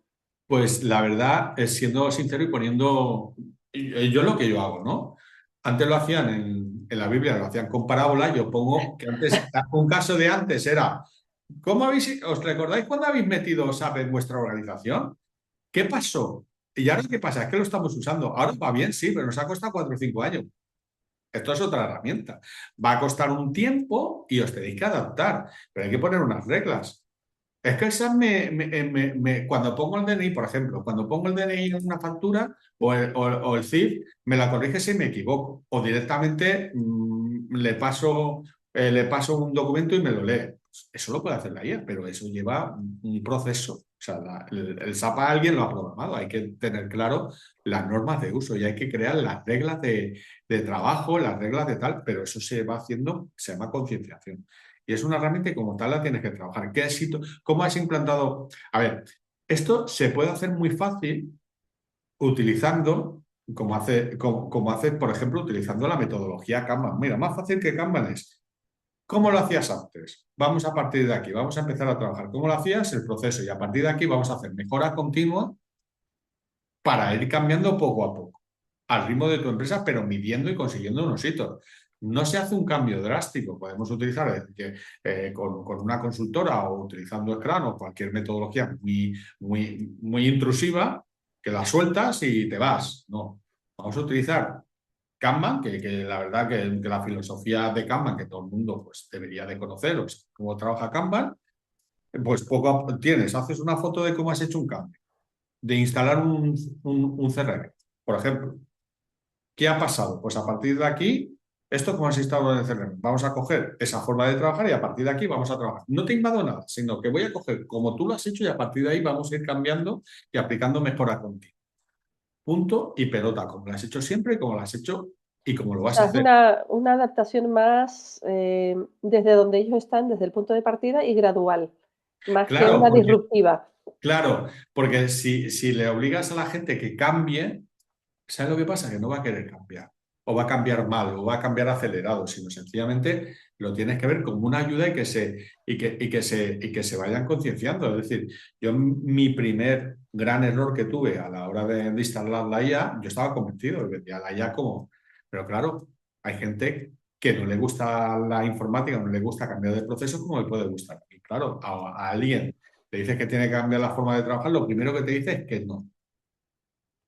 Speaker 2: Pues la verdad es siendo sincero y poniendo yo lo que yo hago, ¿no? Antes lo hacían en la Biblia, lo hacían con parábola. Yo pongo que antes, un caso de antes era, ¿os recordáis cuando habéis metido SAP en vuestra organización? ¿Qué pasó? Y ahora qué pasa, es que lo estamos usando. Ahora va bien, sí, pero nos ha costado 4 o 5 años. Esto es otra herramienta. Va a costar un tiempo y os tenéis que adaptar, pero hay que poner unas reglas. Es que esas cuando pongo el DNI, por ejemplo, cuando pongo el DNI en una factura o el CIF, me la corrige si me equivoco. O directamente le paso un documento y me lo lee. Pues eso lo puede hacer la IA, pero eso lleva un proceso. O sea, el SAP a alguien lo ha programado. Hay que tener claro las normas de uso y hay que crear las reglas de trabajo, las reglas de tal, pero eso se va haciendo, se llama concienciación. Y es una herramienta y como tal la tienes que trabajar. ¿Cómo has implantado? A ver, esto se puede hacer muy fácil utilizando, como hace, por ejemplo, utilizando la metodología Kanban. Mira, más fácil que Kanban es, ¿Cómo lo hacías antes? Vamos a partir de aquí, vamos a empezar a trabajar. ¿Cómo lo hacías? El proceso. Y a partir de aquí vamos a hacer mejora continua para ir cambiando poco a poco, al ritmo de tu empresa, pero midiendo y consiguiendo unos hitos. No se hace un cambio drástico. Podemos utilizar con una consultora o utilizando Scrum o cualquier metodología muy intrusiva que la sueltas y te vas. No, vamos a utilizar Kanban, que la verdad que la filosofía de Kanban, que todo el mundo pues, debería de conocer, o sea, cómo trabaja Kanban, pues tienes, haces una foto de cómo has hecho un cambio, de instalar un CRM, por ejemplo. ¿Qué ha pasado? Pues a partir de aquí, esto como has instalado en el CRM, vamos a coger esa forma de trabajar y a partir de aquí vamos a trabajar. No te invado nada, sino que voy a coger como tú lo has hecho y a partir de ahí vamos a ir cambiando y aplicando mejora continua. Punto y pelota, como lo has hecho siempre, como lo has hecho y como lo
Speaker 1: O
Speaker 2: vas a
Speaker 1: sea, es
Speaker 2: hacer.
Speaker 1: una adaptación más desde donde ellos están, desde el punto de partida y gradual, más que
Speaker 2: Claro,
Speaker 1: una disruptiva.
Speaker 2: porque si le obligas a la gente que cambie, ¿sabes lo que pasa? Que no va a querer cambiar, o va a cambiar mal, o va a cambiar acelerado, sino sencillamente lo tienes que ver como una ayuda y que se vayan concienciando. Es decir, yo mi primer gran error que tuve a la hora de instalar la IA, yo estaba convencido, decía la IA como, pero claro, hay gente que no le gusta la informática, no le gusta cambiar de proceso como le puede gustar. Y claro, a alguien te dices que tiene que cambiar la forma de trabajar, lo primero que te dice es que no.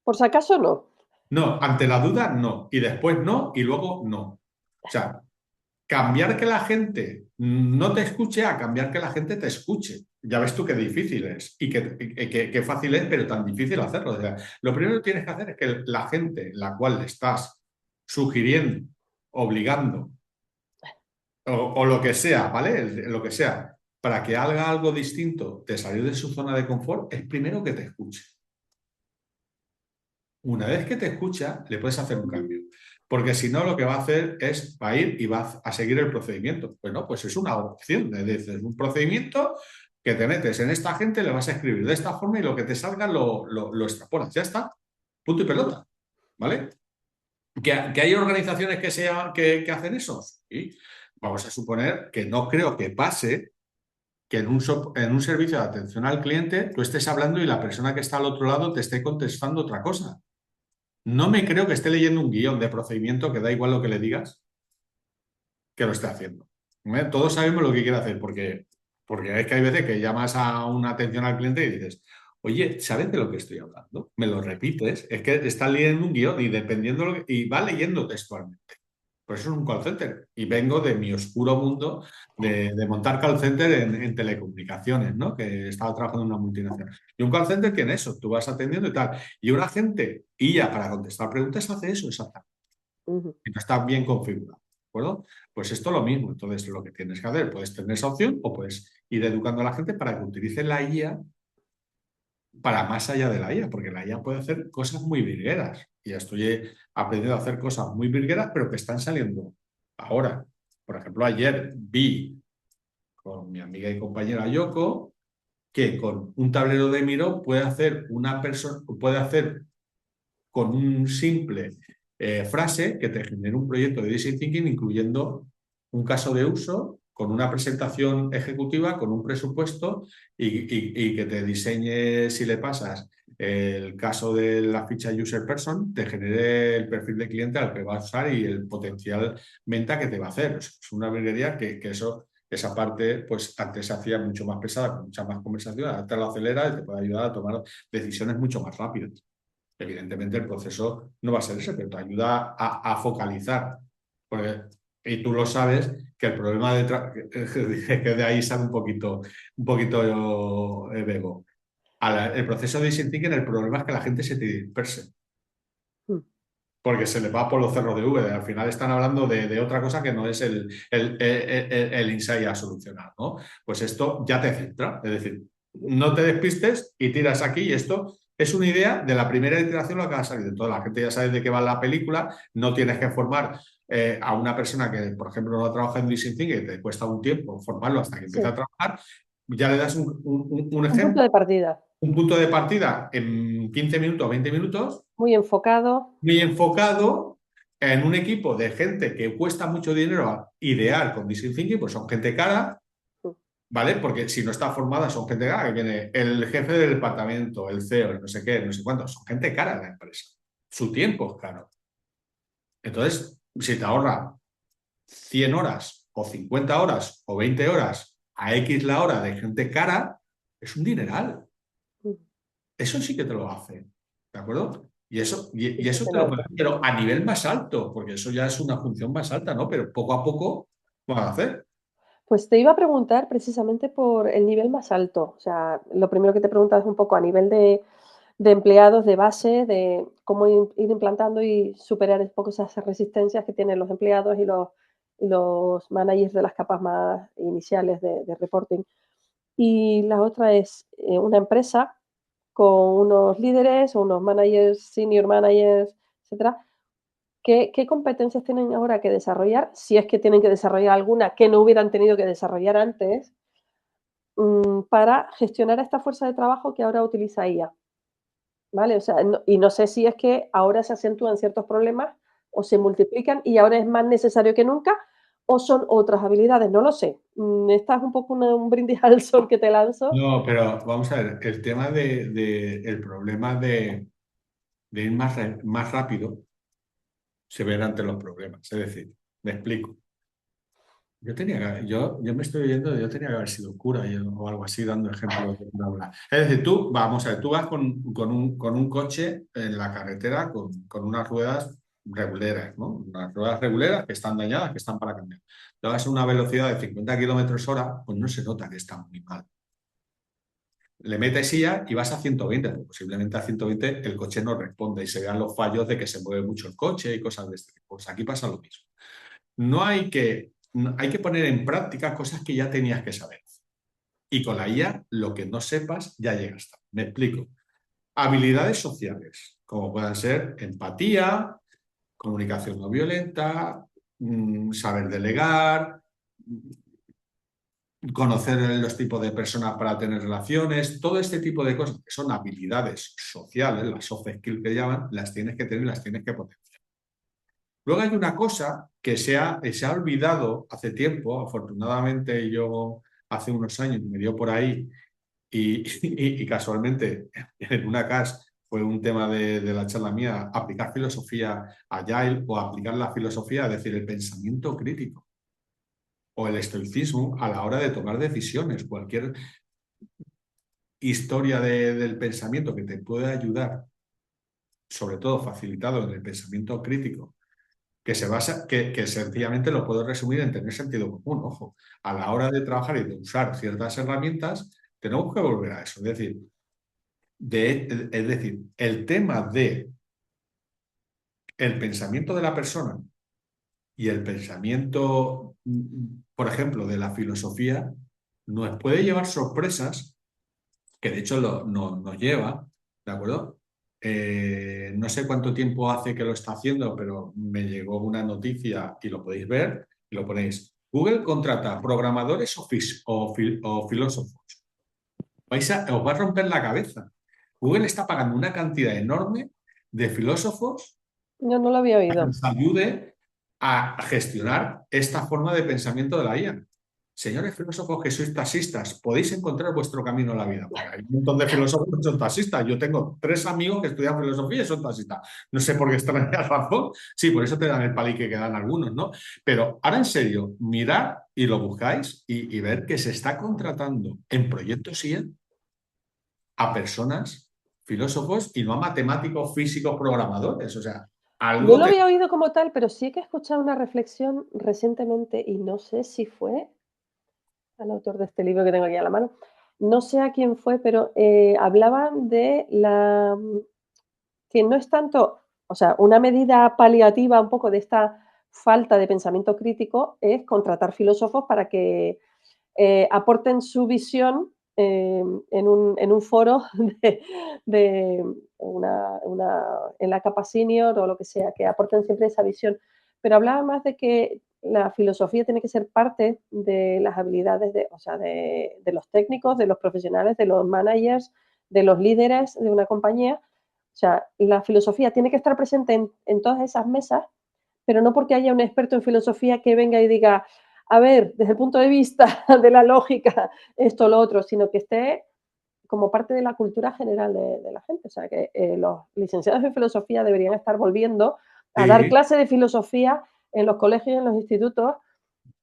Speaker 1: Por si acaso, no.
Speaker 2: No, ante la duda, no. Y después no, y luego no. O sea, cambiar que la gente no te escuche a cambiar que la gente te escuche. Ya ves tú qué difícil es y qué fácil es, pero tan difícil hacerlo. O sea, lo primero que tienes que hacer es que la gente la cual le estás sugiriendo, obligando o lo que sea, ¿vale? Lo que sea, para que haga algo distinto de salir de su zona de confort, es primero que te escuche. Una vez que te escucha, le puedes hacer un cambio. Porque si no, lo que va a hacer es, va a ir y va a seguir el procedimiento. Bueno, pues es una opción. Es un procedimiento que te metes en esta gente, le vas a escribir de esta forma y lo que te salga lo extrapolas. Ya está. Punto y pelota. ¿Vale? ¿Que hay organizaciones que hacen eso? Sí. Vamos a suponer que no creo que pase que en un servicio de atención al cliente tú estés hablando y la persona que está al otro lado te esté contestando otra cosa. No me creo que esté leyendo un guión de procedimiento que da igual lo que le digas, que lo esté haciendo. Todos sabemos lo que quiere hacer, porque es que hay veces que llamas a una atención al cliente y dices, oye, ¿sabes de lo que estoy hablando? Me lo repites. Es que está leyendo un guión y dependiendo y va leyendo textualmente. Por eso es un call center. Y vengo de mi oscuro mundo de montar call center en telecomunicaciones, ¿no? Que estaba trabajando en una multinacional. Y un call center tiene eso, tú vas atendiendo y tal. Y un agente, IA para contestar preguntas, hace eso exactamente.
Speaker 1: Ujú.
Speaker 2: Y no está bien configurado. ¿De acuerdo? Pues esto es lo mismo. Entonces, lo que tienes que hacer, puedes tener esa opción o puedes ir educando a la gente para que utilice la IA para más allá de la IA, porque la IA puede hacer cosas muy virgueras. Y ya estoy aprendiendo a hacer cosas muy virgueras, pero que están saliendo ahora. Por ejemplo, ayer vi con mi amiga y compañera Yoko que con un tablero de Miro puede hacer una persona, puede hacer con un simple frase que te genere un proyecto de design thinking incluyendo un caso de uso con una presentación ejecutiva, con un presupuesto y que te diseñe, si le pasas el caso de la ficha user person, te genere el perfil de cliente al que va a usar y el potencial venta que te va a hacer. Es una virguería que esa parte, pues antes se hacía mucho más pesada, con mucha más conversación, ahora te lo acelera y te puede ayudar a tomar decisiones mucho más rápidas. Evidentemente el proceso no va a ser ese, pero te ayuda a focalizar. Porque, y tú lo sabes que el problema que de ahí sale un poquito Bego. El proceso de design thinking, el problema es que la gente se te disperse,
Speaker 1: Mm.
Speaker 2: porque se les va por los cerros de V. Al final están hablando de otra cosa que no es el insight a solucionar, ¿no? Pues esto ya te centra. Es decir, no te despistes y tiras aquí y esto es una idea de la primera iteración lo que va a salir. Entonces la gente ya sabe de qué va la película, no tienes que formar a una persona que, por ejemplo, no trabaja en design thinking y te cuesta un tiempo formarlo hasta que empiece a
Speaker 1: Sí,
Speaker 2: trabajar, ya le das un
Speaker 1: un punto
Speaker 2: ejemplo,
Speaker 1: de partida
Speaker 2: un punto de partida en 15 minutos o 20 minutos
Speaker 1: muy enfocado.
Speaker 2: muy enfocado En un equipo de gente que cuesta mucho dinero idear con Design Thinking, pues son gente cara, ¿vale? Porque si no está formada, son gente cara, que viene el jefe del departamento, el CEO, el no sé qué, no sé cuánto, son gente cara en la empresa. Su tiempo es caro. Entonces, si te ahorra 100 horas o 50 horas o 20 horas a X la hora de gente cara, es un dineral. Eso sí que te lo hace, ¿de acuerdo? Y eso,
Speaker 1: Sí,
Speaker 2: y
Speaker 1: sí,
Speaker 2: eso
Speaker 1: se
Speaker 2: te lo puede
Speaker 1: nota.
Speaker 2: hacer, pero a nivel más alto, porque eso ya es una función más alta, ¿no? Pero poco a poco lo van a hacer.
Speaker 1: Pues te iba a preguntar precisamente por el nivel más alto. O sea, lo primero que te preguntas es un poco a nivel de empleados de base, de cómo ir implantando y superar un poco esas resistencias que tienen los empleados y los managers de las capas más iniciales de reporting. Y la otra es una empresa con unos líderes o unos managers, senior managers, etcétera. ¿Qué competencias tienen ahora que desarrollar? Si es que tienen que desarrollar alguna que no hubieran tenido que desarrollar antes, para gestionar esta fuerza de trabajo que ahora utiliza IA, ¿vale? O sea, y no sé si es que ahora se acentúan ciertos problemas o se multiplican y ahora es más necesario que nunca o son otras habilidades, no lo sé. Esta es un poco un brindis al sol que te lanzo.
Speaker 2: No, pero vamos a ver, el tema el problema de ir más rápido se ve ante los problemas. Es decir, me explico. Yo me estoy viendo, yo tenía que haber sido cura o algo así, dando ejemplos de bla, bla. Es decir, vamos a ver, tú vas con un coche en la carretera con unas ruedas reguleras, ¿no? Unas ruedas reguleras que están dañadas, que están para cambiar. Te vas a una velocidad de 50 kilómetros hora, pues no se nota que está muy mal. Le metes IA y vas a 120, pues posiblemente a 120 el coche no responde y se vean los fallos de que se mueve mucho el coche y cosas de este tipo. Pues aquí pasa lo mismo. Hay que poner en práctica cosas que ya tenías que saber. Y con la IA, lo que no sepas ya llega hasta. Me explico. Habilidades sociales, como puedan ser empatía, comunicación no violenta, saber delegar, conocer los tipos de personas para tener relaciones, todo este tipo de cosas que son habilidades sociales, las soft skills que llaman, las tienes que tener y las tienes que potenciar. Luego hay una cosa que se ha olvidado hace tiempo, afortunadamente yo hace unos años me dio por ahí y casualmente en una CAS fue un tema de la charla mía, aplicar filosofía agile o aplicar la filosofía, es decir, el pensamiento crítico o el estoicismo a la hora de tomar decisiones. Cualquier historia del pensamiento que te pueda ayudar, sobre todo facilitado en el pensamiento crítico que se basa, que sencillamente lo puedo resumir en tener sentido común. Ojo, a la hora de trabajar y de usar ciertas herramientas, tenemos que volver a eso. Es decir, el tema de el pensamiento de la persona y el pensamiento, por ejemplo, de la filosofía, nos puede llevar sorpresas, que de hecho nos lleva, ¿de acuerdo? No sé cuánto tiempo hace que lo está haciendo, pero me llegó una noticia y lo podéis ver y lo ponéis. Google contrata programadores o filósofos. Os va a romper la cabeza. Google está pagando una cantidad enorme de filósofos
Speaker 1: Yo no lo había
Speaker 2: para que
Speaker 1: oído.
Speaker 2: nos ayude a gestionar esta forma de pensamiento de la IA. Señores filósofos que sois taxistas, podéis encontrar vuestro camino en la vida. Porque hay un montón de filósofos que son taxistas. Yo tengo 3 amigos que estudian filosofía y son taxistas. No sé por qué extraña razón. Sí, por eso te dan el palique que dan algunos, ¿no? Pero ahora en serio, mirad y lo buscáis y ver que se está contratando en proyectos IA a personas, filósofos y no a matemáticos, físicos, programadores. O sea,
Speaker 1: No
Speaker 2: algo
Speaker 1: lo
Speaker 2: te...
Speaker 1: había oído como tal, pero sí que he escuchado una reflexión recientemente y no sé si fue al autor de este libro que tengo aquí a la mano. No sé a quién fue, pero hablaban de que no es tanto, o sea, una medida paliativa un poco de esta falta de pensamiento crítico es contratar filósofos para que aporten su visión en un foro de en la capa senior o lo que sea, que aporten siempre esa visión. Pero hablaba más de que la filosofía tiene que ser parte de las habilidades o sea, de los técnicos, de los profesionales, de los managers, de los líderes de una compañía. O sea, la filosofía tiene que estar presente en todas esas mesas, pero no porque haya un experto en filosofía que venga y diga, a ver, desde el punto de vista de la lógica, esto, lo otro, sino que esté como parte de la cultura general de la gente. O sea, que los licenciados en filosofía deberían estar volviendo a dar
Speaker 2: Sí,
Speaker 1: clase de filosofía en los colegios y en los institutos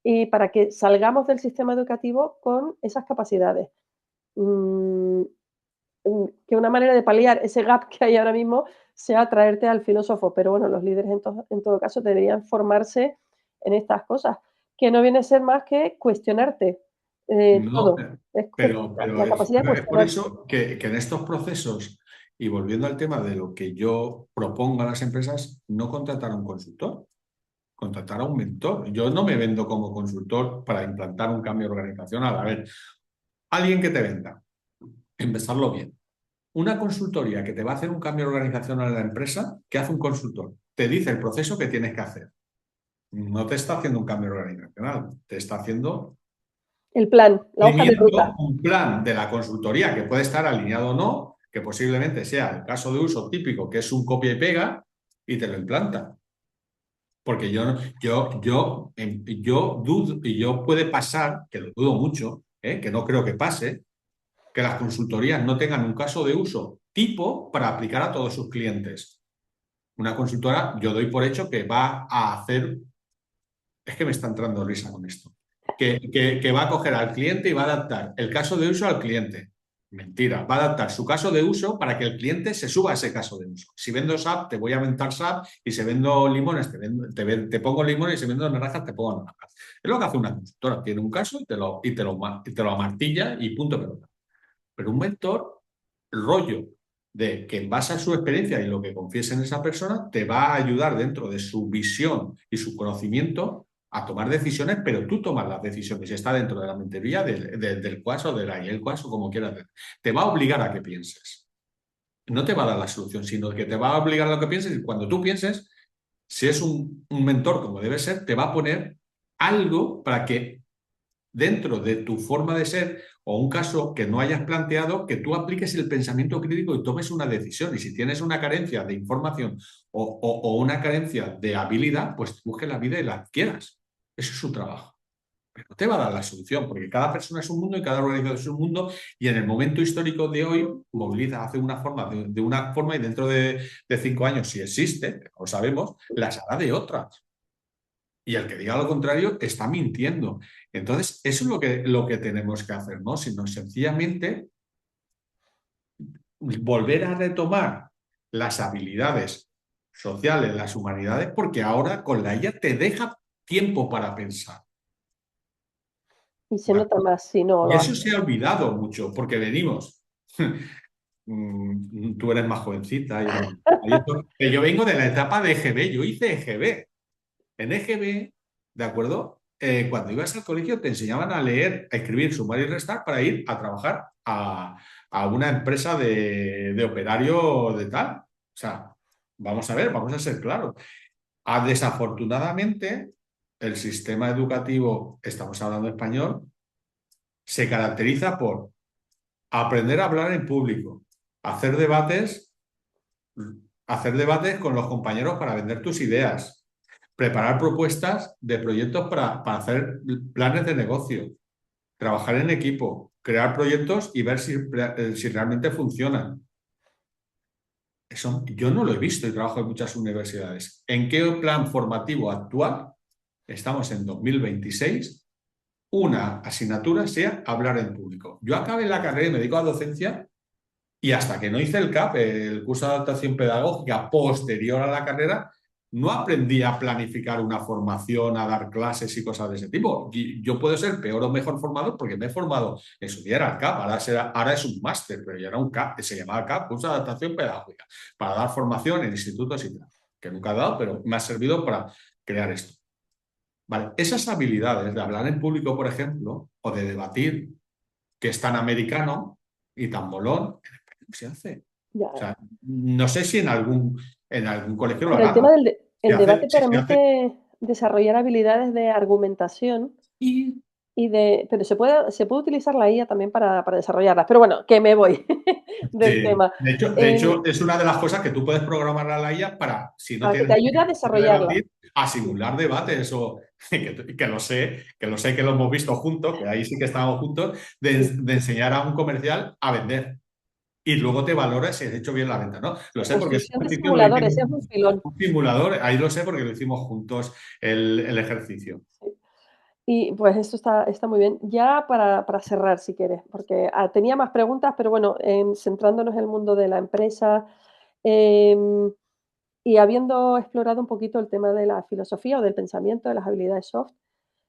Speaker 1: y para que salgamos del sistema educativo con esas capacidades. Mm, que una manera de paliar ese gap que hay ahora mismo sea traerte al filósofo, pero bueno, los líderes en todo caso deberían formarse en estas cosas, que no viene a ser más que cuestionarte
Speaker 2: no,
Speaker 1: todo, es la
Speaker 2: pero
Speaker 1: capacidad de
Speaker 2: es por
Speaker 1: cuestionarte.
Speaker 2: eso que en estos procesos, y volviendo al tema de lo que yo propongo a las empresas, no contratar a un consultor, contratar a un mentor. Yo no me vendo como consultor para implantar un cambio organizacional. A ver, alguien que te venda, empezarlo bien. Una consultoría que te va a hacer un cambio organizacional en la empresa, ¿qué hace un consultor? Te dice el proceso que tienes que hacer. No te está haciendo un cambio organizacional, te está haciendo
Speaker 1: El plan, la hoja de
Speaker 2: seguimiento
Speaker 1: ruta.
Speaker 2: un plan de la consultoría que puede estar alineado o no, que posiblemente sea el caso de uso típico, que es un copia y pega, y te lo implanta. Porque yo dudo, y yo puede pasar, que lo dudo mucho, que no creo que pase, que las consultorías no tengan un caso de uso tipo para aplicar a todos sus clientes. Una consultora, yo doy por hecho que va a hacer, es que me está entrando risa con esto, que va a coger al cliente y va a adaptar el caso de uso al cliente. Mentira, va a adaptar su caso de uso para que el cliente se suba a ese caso de uso. Si vendo SAP, te voy a aumentar SAP y si vendo limones, te pongo limones y si vendo naranjas, te pongo naranjas. Es lo que hace una consultora. Tiene un caso y te lo amartilla y punto pelota. Pero un mentor, el rollo de que en base a su experiencia y lo que confíes en esa persona, te va a ayudar dentro de su visión y su conocimiento a tomar decisiones, pero tú tomas las decisiones y está dentro de la mentoría del cuaso, del ahí, el cuaso, como quieras ver. Te va a obligar a que pienses. No te va a dar la solución, sino que te va a obligar a lo que pienses y cuando tú pienses, si es un mentor como debe ser, te va a poner algo para que dentro de tu forma de ser o un caso que no hayas planteado, que tú apliques el pensamiento crítico y tomes una decisión. Y si tienes una carencia de información o una carencia de habilidad, pues busques la vida y la adquieras. Eso es su trabajo. Pero no te va a dar la solución, porque cada persona es un mundo y cada organización es un mundo, y en el momento histórico de hoy, moviliza, hace una forma de una forma y dentro de 5 años, si existe, que no lo sabemos, las hará de otras. Y el que diga lo contrario está mintiendo. Entonces, eso es lo que tenemos que hacer, ¿no? Sino sencillamente volver a retomar las habilidades sociales, las humanidades, porque ahora con la IA te deja tiempo para pensar.
Speaker 1: Y se
Speaker 2: ¿De
Speaker 1: nota
Speaker 2: acuerdo?
Speaker 1: más si no
Speaker 2: Y
Speaker 1: lo
Speaker 2: eso
Speaker 1: haces.
Speaker 2: se ha olvidado mucho, porque venimos. Tú eres más jovencita, yo vengo de la etapa de EGB, yo hice EGB. En EGB, ¿de acuerdo? Cuando ibas al colegio te enseñaban a leer, a escribir, sumar y restar para ir a trabajar a una empresa de operario de tal. O sea, vamos a ver, vamos a ser claros. Desafortunadamente, el sistema educativo, estamos hablando español, se caracteriza por aprender a hablar en público, hacer debates, hacer debates con los compañeros para vender tus ideas, preparar propuestas de proyectos para hacer planes de negocio, trabajar en equipo, crear proyectos y ver si realmente funcionan. Eso yo no lo he visto y trabajo en muchas universidades. ¿En qué plan formativo actual estamos en 2026? Una asignatura sea hablar en público. Yo acabé la carrera y me dedico a docencia y hasta que no hice el CAP, el curso de adaptación pedagógica posterior a la carrera, no aprendí a planificar una formación, a dar clases y cosas de ese tipo. Y yo puedo ser peor o mejor formado porque me he formado en su día era el CAP, ahora es un máster, pero ya era un CAP, se llamaba CAP, curso de adaptación pedagógica, para dar formación en institutos y tal, que nunca he dado, pero me ha servido para crear esto. Vale, esas habilidades de hablar en público, por ejemplo, o de debatir, que es tan americano y tan molón, en español se hace.
Speaker 1: Ya.
Speaker 2: O sea, no sé si en algún colegio lo
Speaker 1: Pero el
Speaker 2: harán.
Speaker 1: tema
Speaker 2: Se
Speaker 1: el
Speaker 2: hace,
Speaker 1: debate
Speaker 2: si se hace
Speaker 1: permite desarrollar habilidades de argumentación
Speaker 2: y,
Speaker 1: pero se puede utilizar la IA también para desarrollarlas. Pero bueno, que me voy del
Speaker 2: Sí,
Speaker 1: tema.
Speaker 2: de hecho, es una de las cosas que tú puedes programar a la IA para, si no
Speaker 1: Para que
Speaker 2: tienes
Speaker 1: te ayude a
Speaker 2: que
Speaker 1: desarrollarla.
Speaker 2: debatir, a simular debates o que lo hemos visto juntos, que ahí sí que estábamos juntos,
Speaker 1: Sí.
Speaker 2: de enseñar a un comercial a vender y luego te valora si has hecho bien la venta, ¿no? Lo sé porque ese
Speaker 1: Construcción de
Speaker 2: ejercicio lo
Speaker 1: simuladores,
Speaker 2: hicimos
Speaker 1: es un filón.
Speaker 2: un simulador, ahí lo sé porque lo hicimos juntos el ejercicio.
Speaker 1: Sí. Y pues esto está muy bien. Ya para cerrar, si quieres, porque tenía más preguntas, pero bueno, centrándonos en el mundo de la empresa, em, y habiendo explorado un poquito el tema de la filosofía o del pensamiento, de las habilidades soft,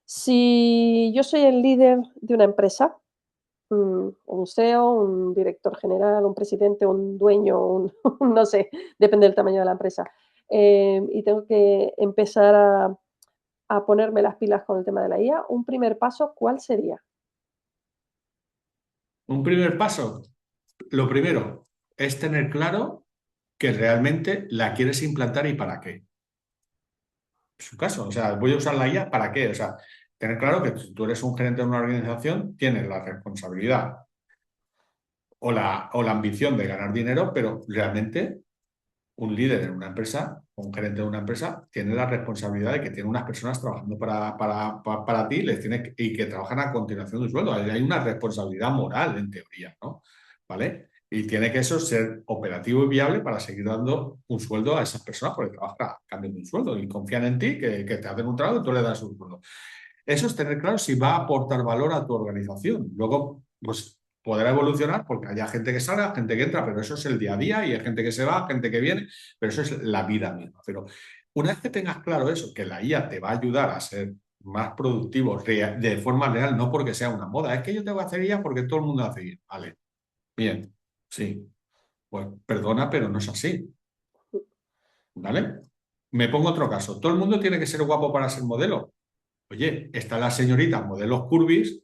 Speaker 1: si yo soy el líder de una empresa, un CEO, un director general, un presidente, un dueño, no sé, depende del tamaño de la empresa, y tengo que empezar a ponerme las pilas con el tema de la IA, un primer paso, ¿cuál sería?
Speaker 2: Un primer paso, lo primero es tener claro que realmente la quieres implantar y para qué. Es su caso, o sea, voy a usar la IA para qué. O sea, tener claro que si tú eres un gerente de una organización, tienes la responsabilidad o la ambición de ganar dinero, pero realmente un líder en una empresa, un gerente de una empresa, tiene la responsabilidad de que tiene unas personas trabajando para ti y que trabajan a continuación de un sueldo. Hay una responsabilidad moral, en teoría, ¿no? ¿Vale? Y tiene que eso ser operativo y viable para seguir dando un sueldo a esas personas porque trabajan a cambio de un sueldo y confían en ti, que te hacen un trabajo y tú le das un sueldo. Eso es tener claro si va a aportar valor a tu organización. Luego, pues podrá evolucionar porque haya gente que salga, gente que entra, pero eso es el día a día y hay gente que se va, gente que viene, pero eso es la vida misma. Pero una vez que tengas claro eso, que la IA te va a ayudar a ser más productivo de forma real, no porque sea una moda, es que yo tengo que hacer IA porque todo el mundo hace IA. Vale, bien, sí, pues perdona, pero no es así, ¿vale? Me pongo otro caso. ¿Todo el mundo tiene que ser guapo para ser modelo? Oye, están las señoritas modelos curvis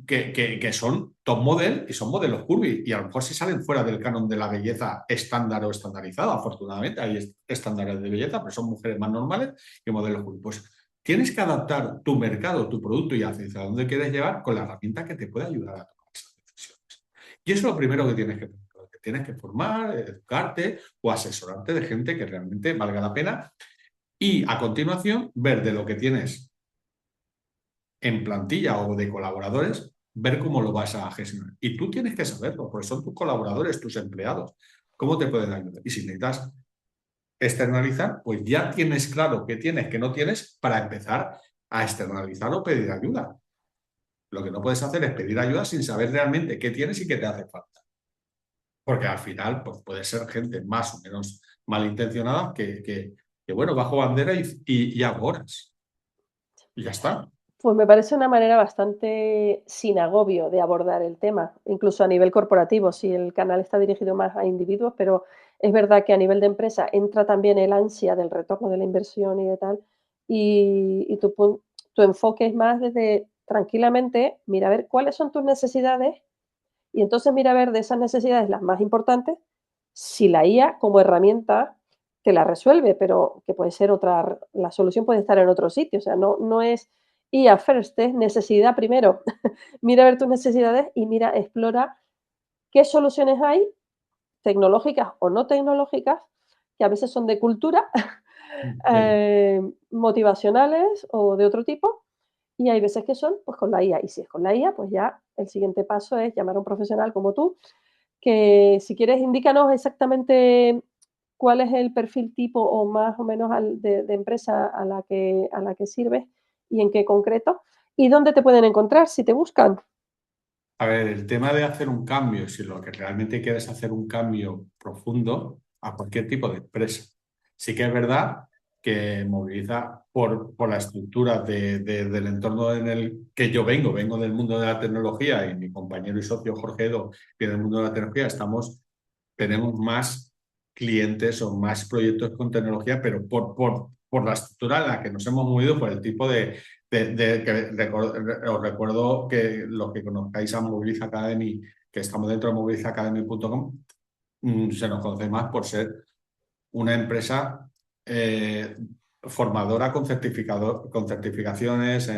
Speaker 2: que son top model y son modelos curvy. Y a lo mejor si salen fuera del canon de la belleza estándar o estandarizada, afortunadamente hay estándares de belleza, pero son mujeres más normales que modelos curvy. Pues tienes que adaptar tu mercado, tu producto y hacia dónde quieres llevar con la herramienta que te puede ayudar a tomar esas decisiones. Y eso es lo primero que tienes que tener. Que tienes que formar, educarte o asesorarte de gente que realmente valga la pena y a continuación ver de lo que tienes en plantilla o de colaboradores, ver cómo lo vas a gestionar. Y tú tienes que saberlo, porque son tus colaboradores, tus empleados. ¿Cómo te pueden ayudar? Y si necesitas externalizar, pues ya tienes claro qué tienes, qué no tienes, para empezar a externalizar o pedir ayuda. Lo que no puedes hacer es pedir ayuda sin saber realmente qué tienes y qué te hace falta. Porque al final pues, puede ser gente más o menos malintencionada que bueno, bajo bandera y hago horas. Y ya está.
Speaker 1: Pues me parece una manera bastante sin agobio de abordar el tema, incluso a nivel corporativo, si el canal está dirigido más a individuos, pero es verdad que a nivel de empresa entra también el ansia del retorno de la inversión y de tal, y tu enfoque es más desde tranquilamente, mira a ver cuáles son tus necesidades y entonces mira a ver de esas necesidades las más importantes, si la IA como herramienta te la resuelve, pero que puede ser otra, la solución puede estar en otro sitio, o sea, no es IA first, es necesidad primero. Mira a ver tus necesidades y mira, explora qué soluciones hay, tecnológicas o no tecnológicas, que a veces son de cultura,
Speaker 2: Sí.
Speaker 1: motivacionales o de otro tipo, y hay veces que son pues con la IA. Y si es con la IA, pues ya el siguiente paso es llamar a un profesional como tú, que si quieres indícanos exactamente cuál es el perfil tipo o más o menos de empresa a la que sirves y en qué concreto, y dónde te pueden encontrar si te buscan.
Speaker 2: A ver, el tema de hacer un cambio, si lo que realmente quieres hacer un cambio profundo a cualquier tipo de empresa. Sí que es verdad que moviliza por la estructura del entorno en el que yo vengo del mundo de la tecnología y mi compañero y socio Jorge Edo viene del mundo de la tecnología, tenemos más clientes o más proyectos con tecnología, pero por la estructura en la que nos hemos movido, por el tipo os recuerdo que los que conozcáis a Mobilize Academy, que estamos dentro de mobilizeacademy.com, se nos conoce más por ser una empresa formadora con certificaciones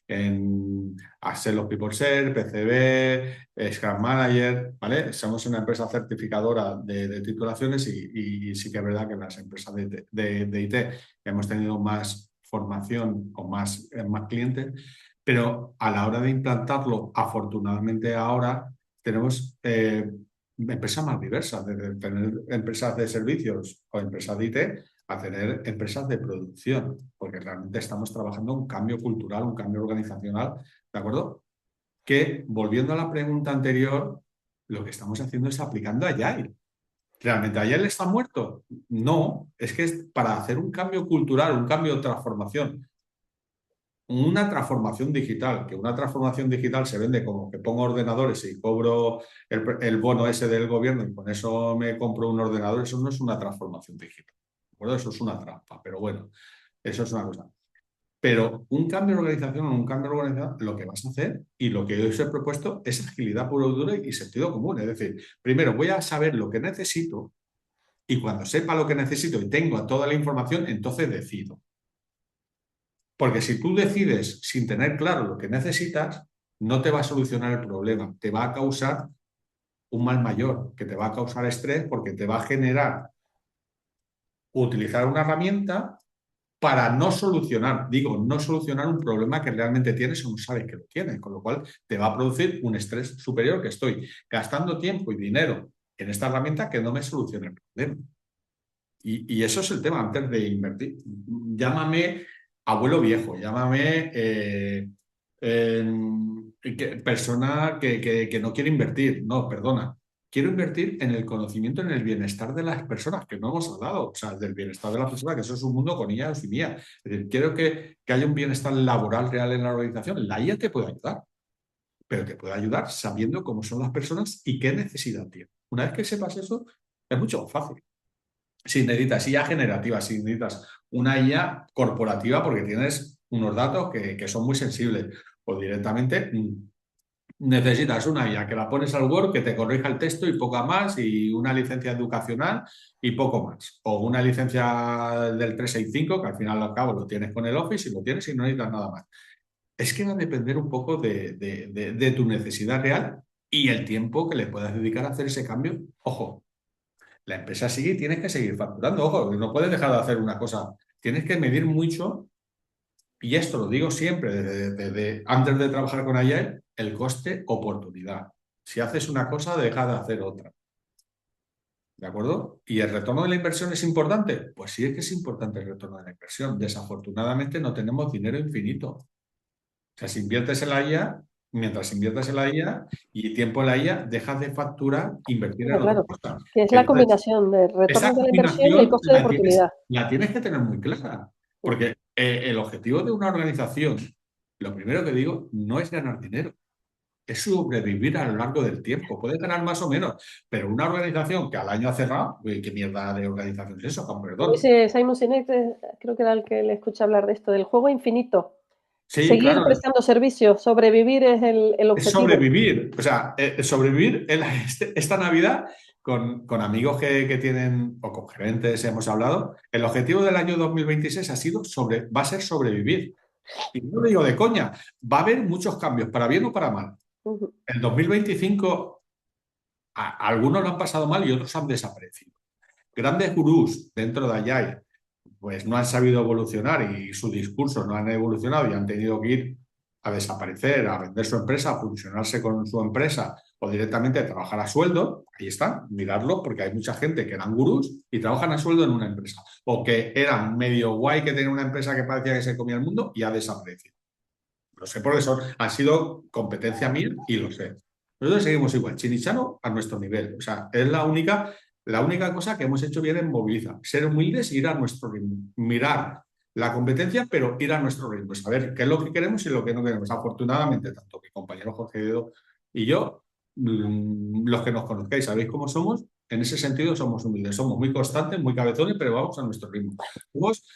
Speaker 2: en Accel of PeopleShare, PCB, Scrum Manager, ¿vale? Somos una empresa certificadora de titulaciones y sí que es verdad que las empresas de IT hemos tenido más formación o más clientes, pero a la hora de implantarlo, afortunadamente ahora tenemos empresas más diversas, desde tener empresas de servicios o empresas de IT a tener empresas de producción, porque realmente estamos trabajando un cambio cultural, un cambio organizacional, ¿de acuerdo? Que, volviendo a la pregunta anterior, lo que estamos haciendo es aplicando Agile. ¿Realmente Agile está muerto? No, es que es para hacer un cambio cultural, un cambio de transformación, una transformación digital, que una transformación digital se vende como que pongo ordenadores y cobro el bono ese del gobierno y con eso me compro un ordenador, eso no es una transformación digital. ¿De acuerdo? Eso es una trampa, pero bueno, eso es una cosa. Pero un cambio de organización, un cambio de organización, lo que vas a hacer y lo que yo os he propuesto es agilidad pura y dura y sentido común. Es decir, primero voy a saber lo que necesito y cuando sepa lo que necesito y tengo toda la información, entonces decido. Porque si tú decides sin tener claro lo que necesitas, no te va a solucionar el problema, te va a causar un mal mayor, que te va a causar estrés porque te va a generar utilizar una herramienta para no solucionar, digo, no solucionar un problema que realmente tienes o no sabes que lo tienes, con lo cual te va a producir un estrés superior que estoy gastando tiempo y dinero en esta herramienta que no me soluciona el problema. Y eso es el tema antes de invertir. Llámame abuelo viejo, llámame persona que no quiere invertir. No, perdona. Quiero invertir en el conocimiento, en el bienestar de las personas, que no hemos hablado. O sea, del bienestar de las personas, que eso es un mundo con IA o sin IA. Es decir, quiero que haya un bienestar laboral real en la organización. La IA te puede ayudar, pero te puede ayudar sabiendo cómo son las personas y qué necesidad tienen. Una vez que sepas eso, es mucho más fácil. Si necesitas IA generativa, si necesitas una IA corporativa porque tienes unos datos que son muy sensibles, o directamente necesitas una IA que la pones al Word, que te corrija el texto y poco más, y una licencia educacional y poco más. O una licencia del 365, que al final al cabo lo tienes con el Office y lo tienes y no necesitas nada más. Es que va a depender un poco de tu necesidad real y el tiempo que le puedas dedicar a hacer ese cambio. Ojo, la empresa sigue y tienes que seguir facturando. Ojo, no puedes dejar de hacer una cosa. Tienes que medir mucho, y esto lo digo siempre, antes de trabajar con Agile, el coste-oportunidad. Si haces una cosa, deja de hacer otra. ¿De acuerdo? ¿Y el retorno de la inversión es importante? Pues sí, es que es importante el retorno de la inversión. Desafortunadamente no tenemos dinero infinito. O sea, si inviertes en la IA, mientras inviertes en la IA y tiempo en la IA, dejas de facturar, invertir en
Speaker 1: Claro,
Speaker 2: otra
Speaker 1: claro,
Speaker 2: cosa.
Speaker 1: que es la
Speaker 2: Entonces,
Speaker 1: combinación del retorno
Speaker 2: esa
Speaker 1: de la inversión y el
Speaker 2: combinación
Speaker 1: coste de oportunidad.
Speaker 2: la tienes que tener muy clara, porque el objetivo de una organización, lo primero que digo, no es ganar dinero, es sobrevivir a lo largo del tiempo. Puedes ganar más o menos, pero una organización que al año ha cerrado, uy, ¿qué mierda de organización es eso? Con
Speaker 1: Como
Speaker 2: perdón.
Speaker 1: dice Simon Sinek, creo que era el que le escuché hablar de esto, del juego infinito.
Speaker 2: Sí,
Speaker 1: Seguir
Speaker 2: claro,
Speaker 1: prestando servicios, sobrevivir es el
Speaker 2: es
Speaker 1: objetivo.
Speaker 2: sobrevivir. O sea, sobrevivir esta Navidad con amigos que tienen, o con gerentes hemos hablado, el objetivo del año 2026 va a ser sobrevivir. Y no lo digo de coña, va a haber muchos cambios, para bien o para mal.
Speaker 1: Ujú.
Speaker 2: El 2025, algunos lo han pasado mal y otros han desaparecido. Grandes gurús dentro de Agile, pues no han sabido evolucionar y sus discursos no han evolucionado y han tenido que ir a desaparecer, a vender su empresa, a fusionarse con su empresa o directamente a trabajar a sueldo. Ahí está, miradlo, porque hay mucha gente que eran gurús y trabajan a sueldo en una empresa. O que eran medio guay, que tenían una empresa que parecía que se comía el mundo y ha desaparecido. Lo sé porque ha sido competencia mía y lo sé. Nosotros seguimos igual, chinichano a nuestro nivel. O sea, es la única cosa que hemos hecho bien en Moviliza. Ser humildes y ir a nuestro ritmo. Mirar la competencia, pero ir a nuestro ritmo. Saber qué es lo que queremos y lo que no queremos. Afortunadamente, tanto mi compañero Jorge Edo y yo, los que nos conozcáis, sabéis cómo somos. En ese sentido somos humildes, somos muy constantes, muy cabezones, pero vamos a nuestro ritmo. Somos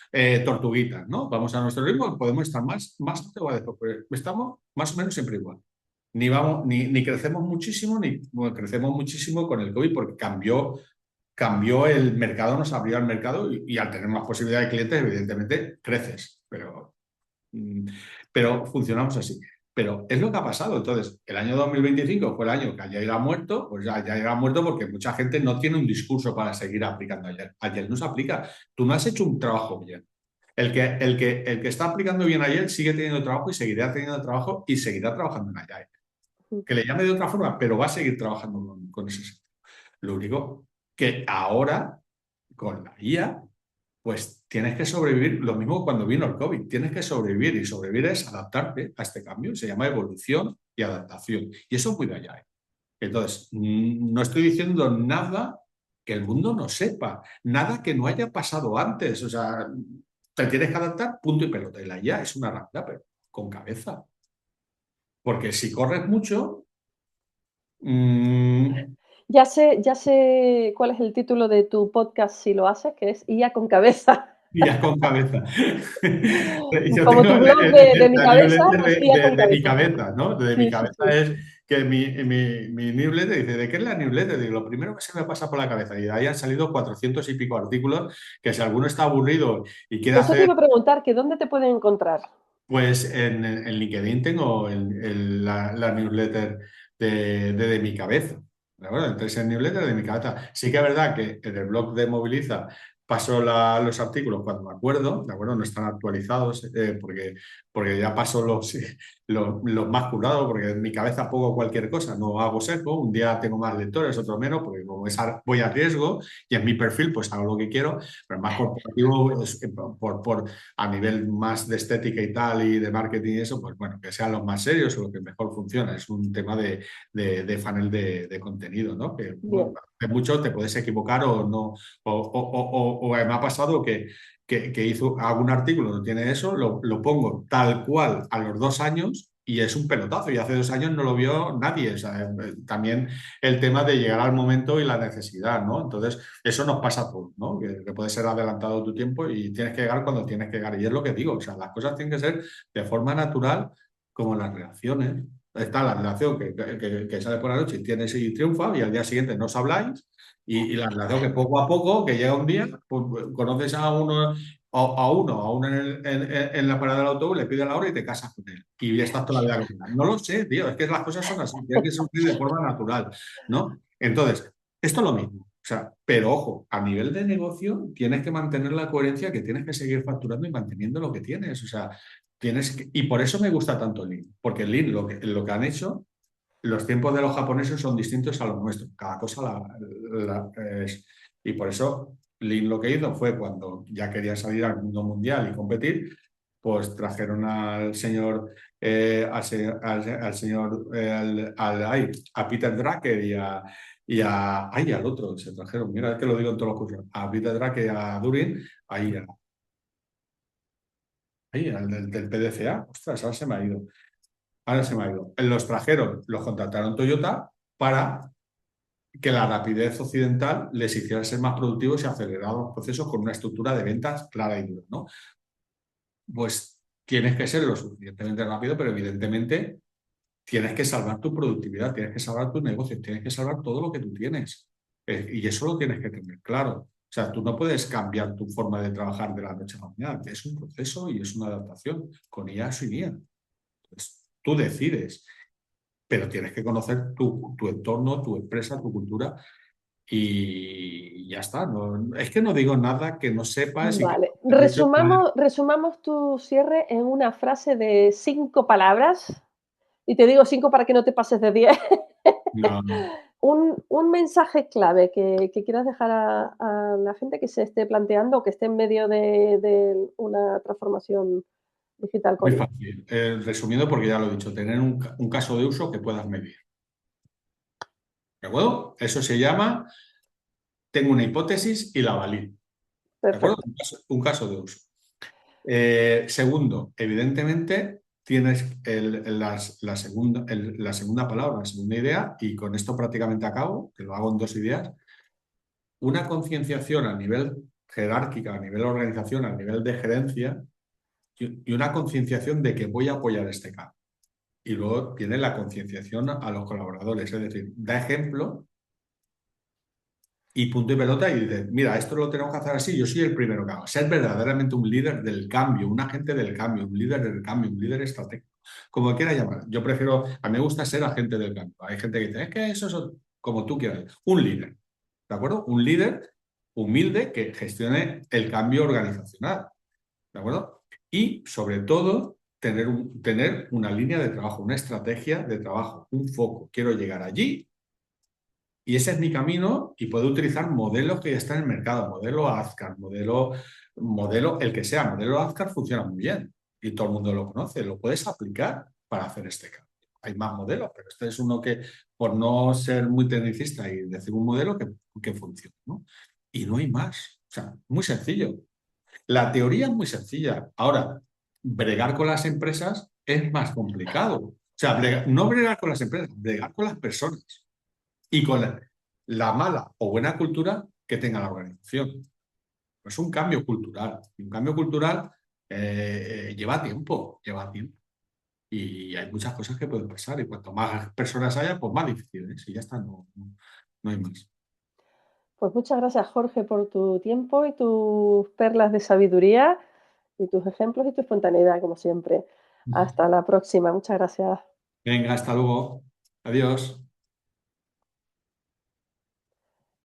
Speaker 2: tortuguitas, ¿no? Vamos a nuestro ritmo, podemos estar más alto o abajo, pero estamos más o menos siempre igual. Ni crecemos muchísimo, ni bueno, crecemos muchísimo con el COVID porque cambió cambió el mercado, nos abrió al mercado y al tener más posibilidad de clientes, evidentemente, creces. Mm, pero funcionamos así. Pero es lo que ha pasado. Entonces, el año 2025 fue el año que Agile ha muerto, pues ya Agile ha muerto porque mucha gente no tiene un discurso para seguir aplicando Agile. Agile no se aplica. Tú no has hecho un trabajo bien. El que está aplicando bien Agile sigue teniendo trabajo y seguirá teniendo trabajo y seguirá trabajando en Agile. Que le llame de otra forma, pero va a seguir trabajando con ese sector. Lo único que ahora, con la IA, pues tienes que sobrevivir, lo mismo cuando vino el COVID, tienes que sobrevivir y sobrevivir es adaptarte a este cambio, se llama evolución y adaptación. Y eso es muy de allá. Entonces, no estoy diciendo nada que el mundo no sepa, nada que no haya pasado antes, o sea, te tienes que adaptar, punto y pelota. Y la IA es una herramienta, pero con cabeza. Porque si corres mucho, mmm,
Speaker 1: Ya sé cuál es el título de tu podcast si lo haces, que es IA con cabeza.
Speaker 2: ya con cabeza. Yo
Speaker 1: Como
Speaker 2: tengo
Speaker 1: tu blog de mi
Speaker 2: la
Speaker 1: cabeza,
Speaker 2: newsletter
Speaker 1: pues IA con
Speaker 2: de mi
Speaker 1: cabeza.
Speaker 2: cabeza, ¿no? De mi
Speaker 1: Sí, sí,
Speaker 2: cabeza
Speaker 1: sí.
Speaker 2: es que mi newsletter dice, ¿de qué es la newsletter? Digo, lo primero que se me pasa por la cabeza, y de ahí han salido 400 y pico artículos, que si alguno está aburrido y quiere
Speaker 1: Eso te
Speaker 2: hacer,
Speaker 1: iba a preguntar, que ¿dónde te pueden encontrar?
Speaker 2: pues en LinkedIn tengo la newsletter de mi cabeza. ¿De acuerdo? Entonces, el newsletter de mi cabeza. Sí que es verdad que en el blog de Moviliza paso los artículos cuando me acuerdo, ¿de acuerdo? No están actualizados porque ya paso los más curados, porque en mi cabeza pongo cualquier cosa, no hago seco. Un día tengo más lectores, otro menos, porque como voy a riesgo y en mi perfil pues hago lo que quiero, pero más corporativo es, a nivel más de estética y tal y de marketing y eso, pues bueno, que sean los más serios o lo que mejor funciona. Es un tema de funnel de contenido, ¿no? Que bueno,
Speaker 1: Bien.
Speaker 2: de mucho te puedes equivocar o no. O me ha pasado que hizo algún artículo, no tiene eso, lo pongo tal cual a los 2 años. Y es un pelotazo, y hace 2 años no lo vio nadie. O sea, también el tema de llegar al momento y la necesidad, ¿no? Entonces, eso nos pasa a todos, ¿no? Que puede ser adelantado tu tiempo y tienes que llegar cuando tienes que llegar. Y es lo que digo, o sea, las cosas tienen que ser de forma natural, como las relaciones. Está la relación que sale por la noche y tienes y triunfa, y al día siguiente no os habláis, y la relación que poco a poco, que llega un día, pues, conoces a uno en la parada del autobús, le pides la hora y te casas con él. Y ya estás toda la vida con él. No lo sé, tío, es que las cosas son así, tienen que surgir de forma natural, ¿no? Entonces, esto es lo mismo. O sea, pero ojo, a nivel de negocio tienes que mantener la coherencia, que tienes que seguir facturando y manteniendo lo que tienes. O sea, y por eso me gusta tanto el Lean, porque el Lean lo que han hecho, los tiempos de los japoneses son distintos a los nuestros. Cada cosa es. Y por eso Lean lo que hizo fue, cuando ya quería salir al mundo mundial y competir, pues trajeron al señor, al señor, a Peter Drucker al otro, se trajeron, mira, es que lo digo en todos los cursos, a Peter Drucker y a Durin, ahí, al del PDCA. Ostras, ahora se me ha ido. Ahora se me ha ido. Los trajeron, los contrataron Toyota para que la rapidez occidental les hiciera ser más productivos y acelerar los procesos con una estructura de ventas clara y dura, ¿no? Pues tienes que ser lo suficientemente rápido, pero evidentemente tienes que salvar tu productividad, tienes que salvar tus negocios, tienes que salvar todo lo que tú tienes. Y eso lo tienes que tener claro. O sea, tú no puedes cambiar tu forma de trabajar de la noche a la mañana. Es un proceso y es una adaptación, con IA o sin IA. Entonces, tú decides, pero tienes que conocer tu entorno, tu empresa, tu cultura, y ya está. Es que no digo nada que no sepas y que
Speaker 1: Vale.
Speaker 2: no hayas dicho.
Speaker 1: Resumamos tu cierre en una frase de 5 palabras, y te digo 5 para que no te pases de 10.
Speaker 2: No, no.
Speaker 1: Un mensaje clave que quieras dejar a la gente que se esté planteando o que esté en medio de una transformación digital
Speaker 2: Muy
Speaker 1: con IA.
Speaker 2: fácil. Resumiendo, porque ya lo he dicho, tener un caso de uso que puedas medir. ¿De acuerdo? Eso se llama, tengo una hipótesis y la valido. ¿De acuerdo?
Speaker 1: Perfecto.
Speaker 2: Un caso de uso. Segundo, evidentemente tienes la segunda palabra, la segunda idea, y con esto prácticamente acabo, que lo hago en 2 ideas. Una concienciación a nivel jerárquica, a nivel organización, a nivel de gerencia, y una concienciación de que voy a apoyar este cambio. Y luego tiene la concienciación a los colaboradores, es decir, da ejemplo y punto y pelota y dices, mira, esto lo tenemos que hacer así, yo soy el primero que hago. Ser verdaderamente un líder del cambio, un agente del cambio, un líder del cambio, un líder estratégico, como quiera llamar. Yo prefiero, a mí me gusta ser agente del cambio. Hay gente que dice, es que eso es como tú quieras. Un líder, ¿de acuerdo? Un líder humilde que gestione el cambio organizacional, ¿de acuerdo? Y sobre todo, tener una línea de trabajo, una estrategia de trabajo, un foco. Quiero llegar allí y ese es mi camino y puedo utilizar modelos que ya están en el mercado, modelo Azcar, modelo el que sea, modelo Azcar funciona muy bien y todo el mundo lo conoce, lo puedes aplicar para hacer este cambio. Hay más modelos, pero este es uno que, por no ser muy tecnicista y decir un modelo que funciona, ¿no? Y no hay más. O sea, muy sencillo. La teoría es muy sencilla. Ahora, bregar con las empresas es más complicado. O sea, no bregar con las empresas, bregar con las personas y con la mala o buena cultura que tenga la organización. Es un cambio cultural. Y un cambio cultural lleva tiempo, lleva tiempo. Y hay muchas cosas que pueden pasar. Y cuanto más personas haya, pues más difícil es. Y ya está, no hay más.
Speaker 1: Pues muchas gracias, Jorge, por tu tiempo y tus perlas de sabiduría y tus ejemplos y tu espontaneidad, como siempre. Hasta la próxima. Muchas gracias.
Speaker 2: Venga, hasta luego. Adiós.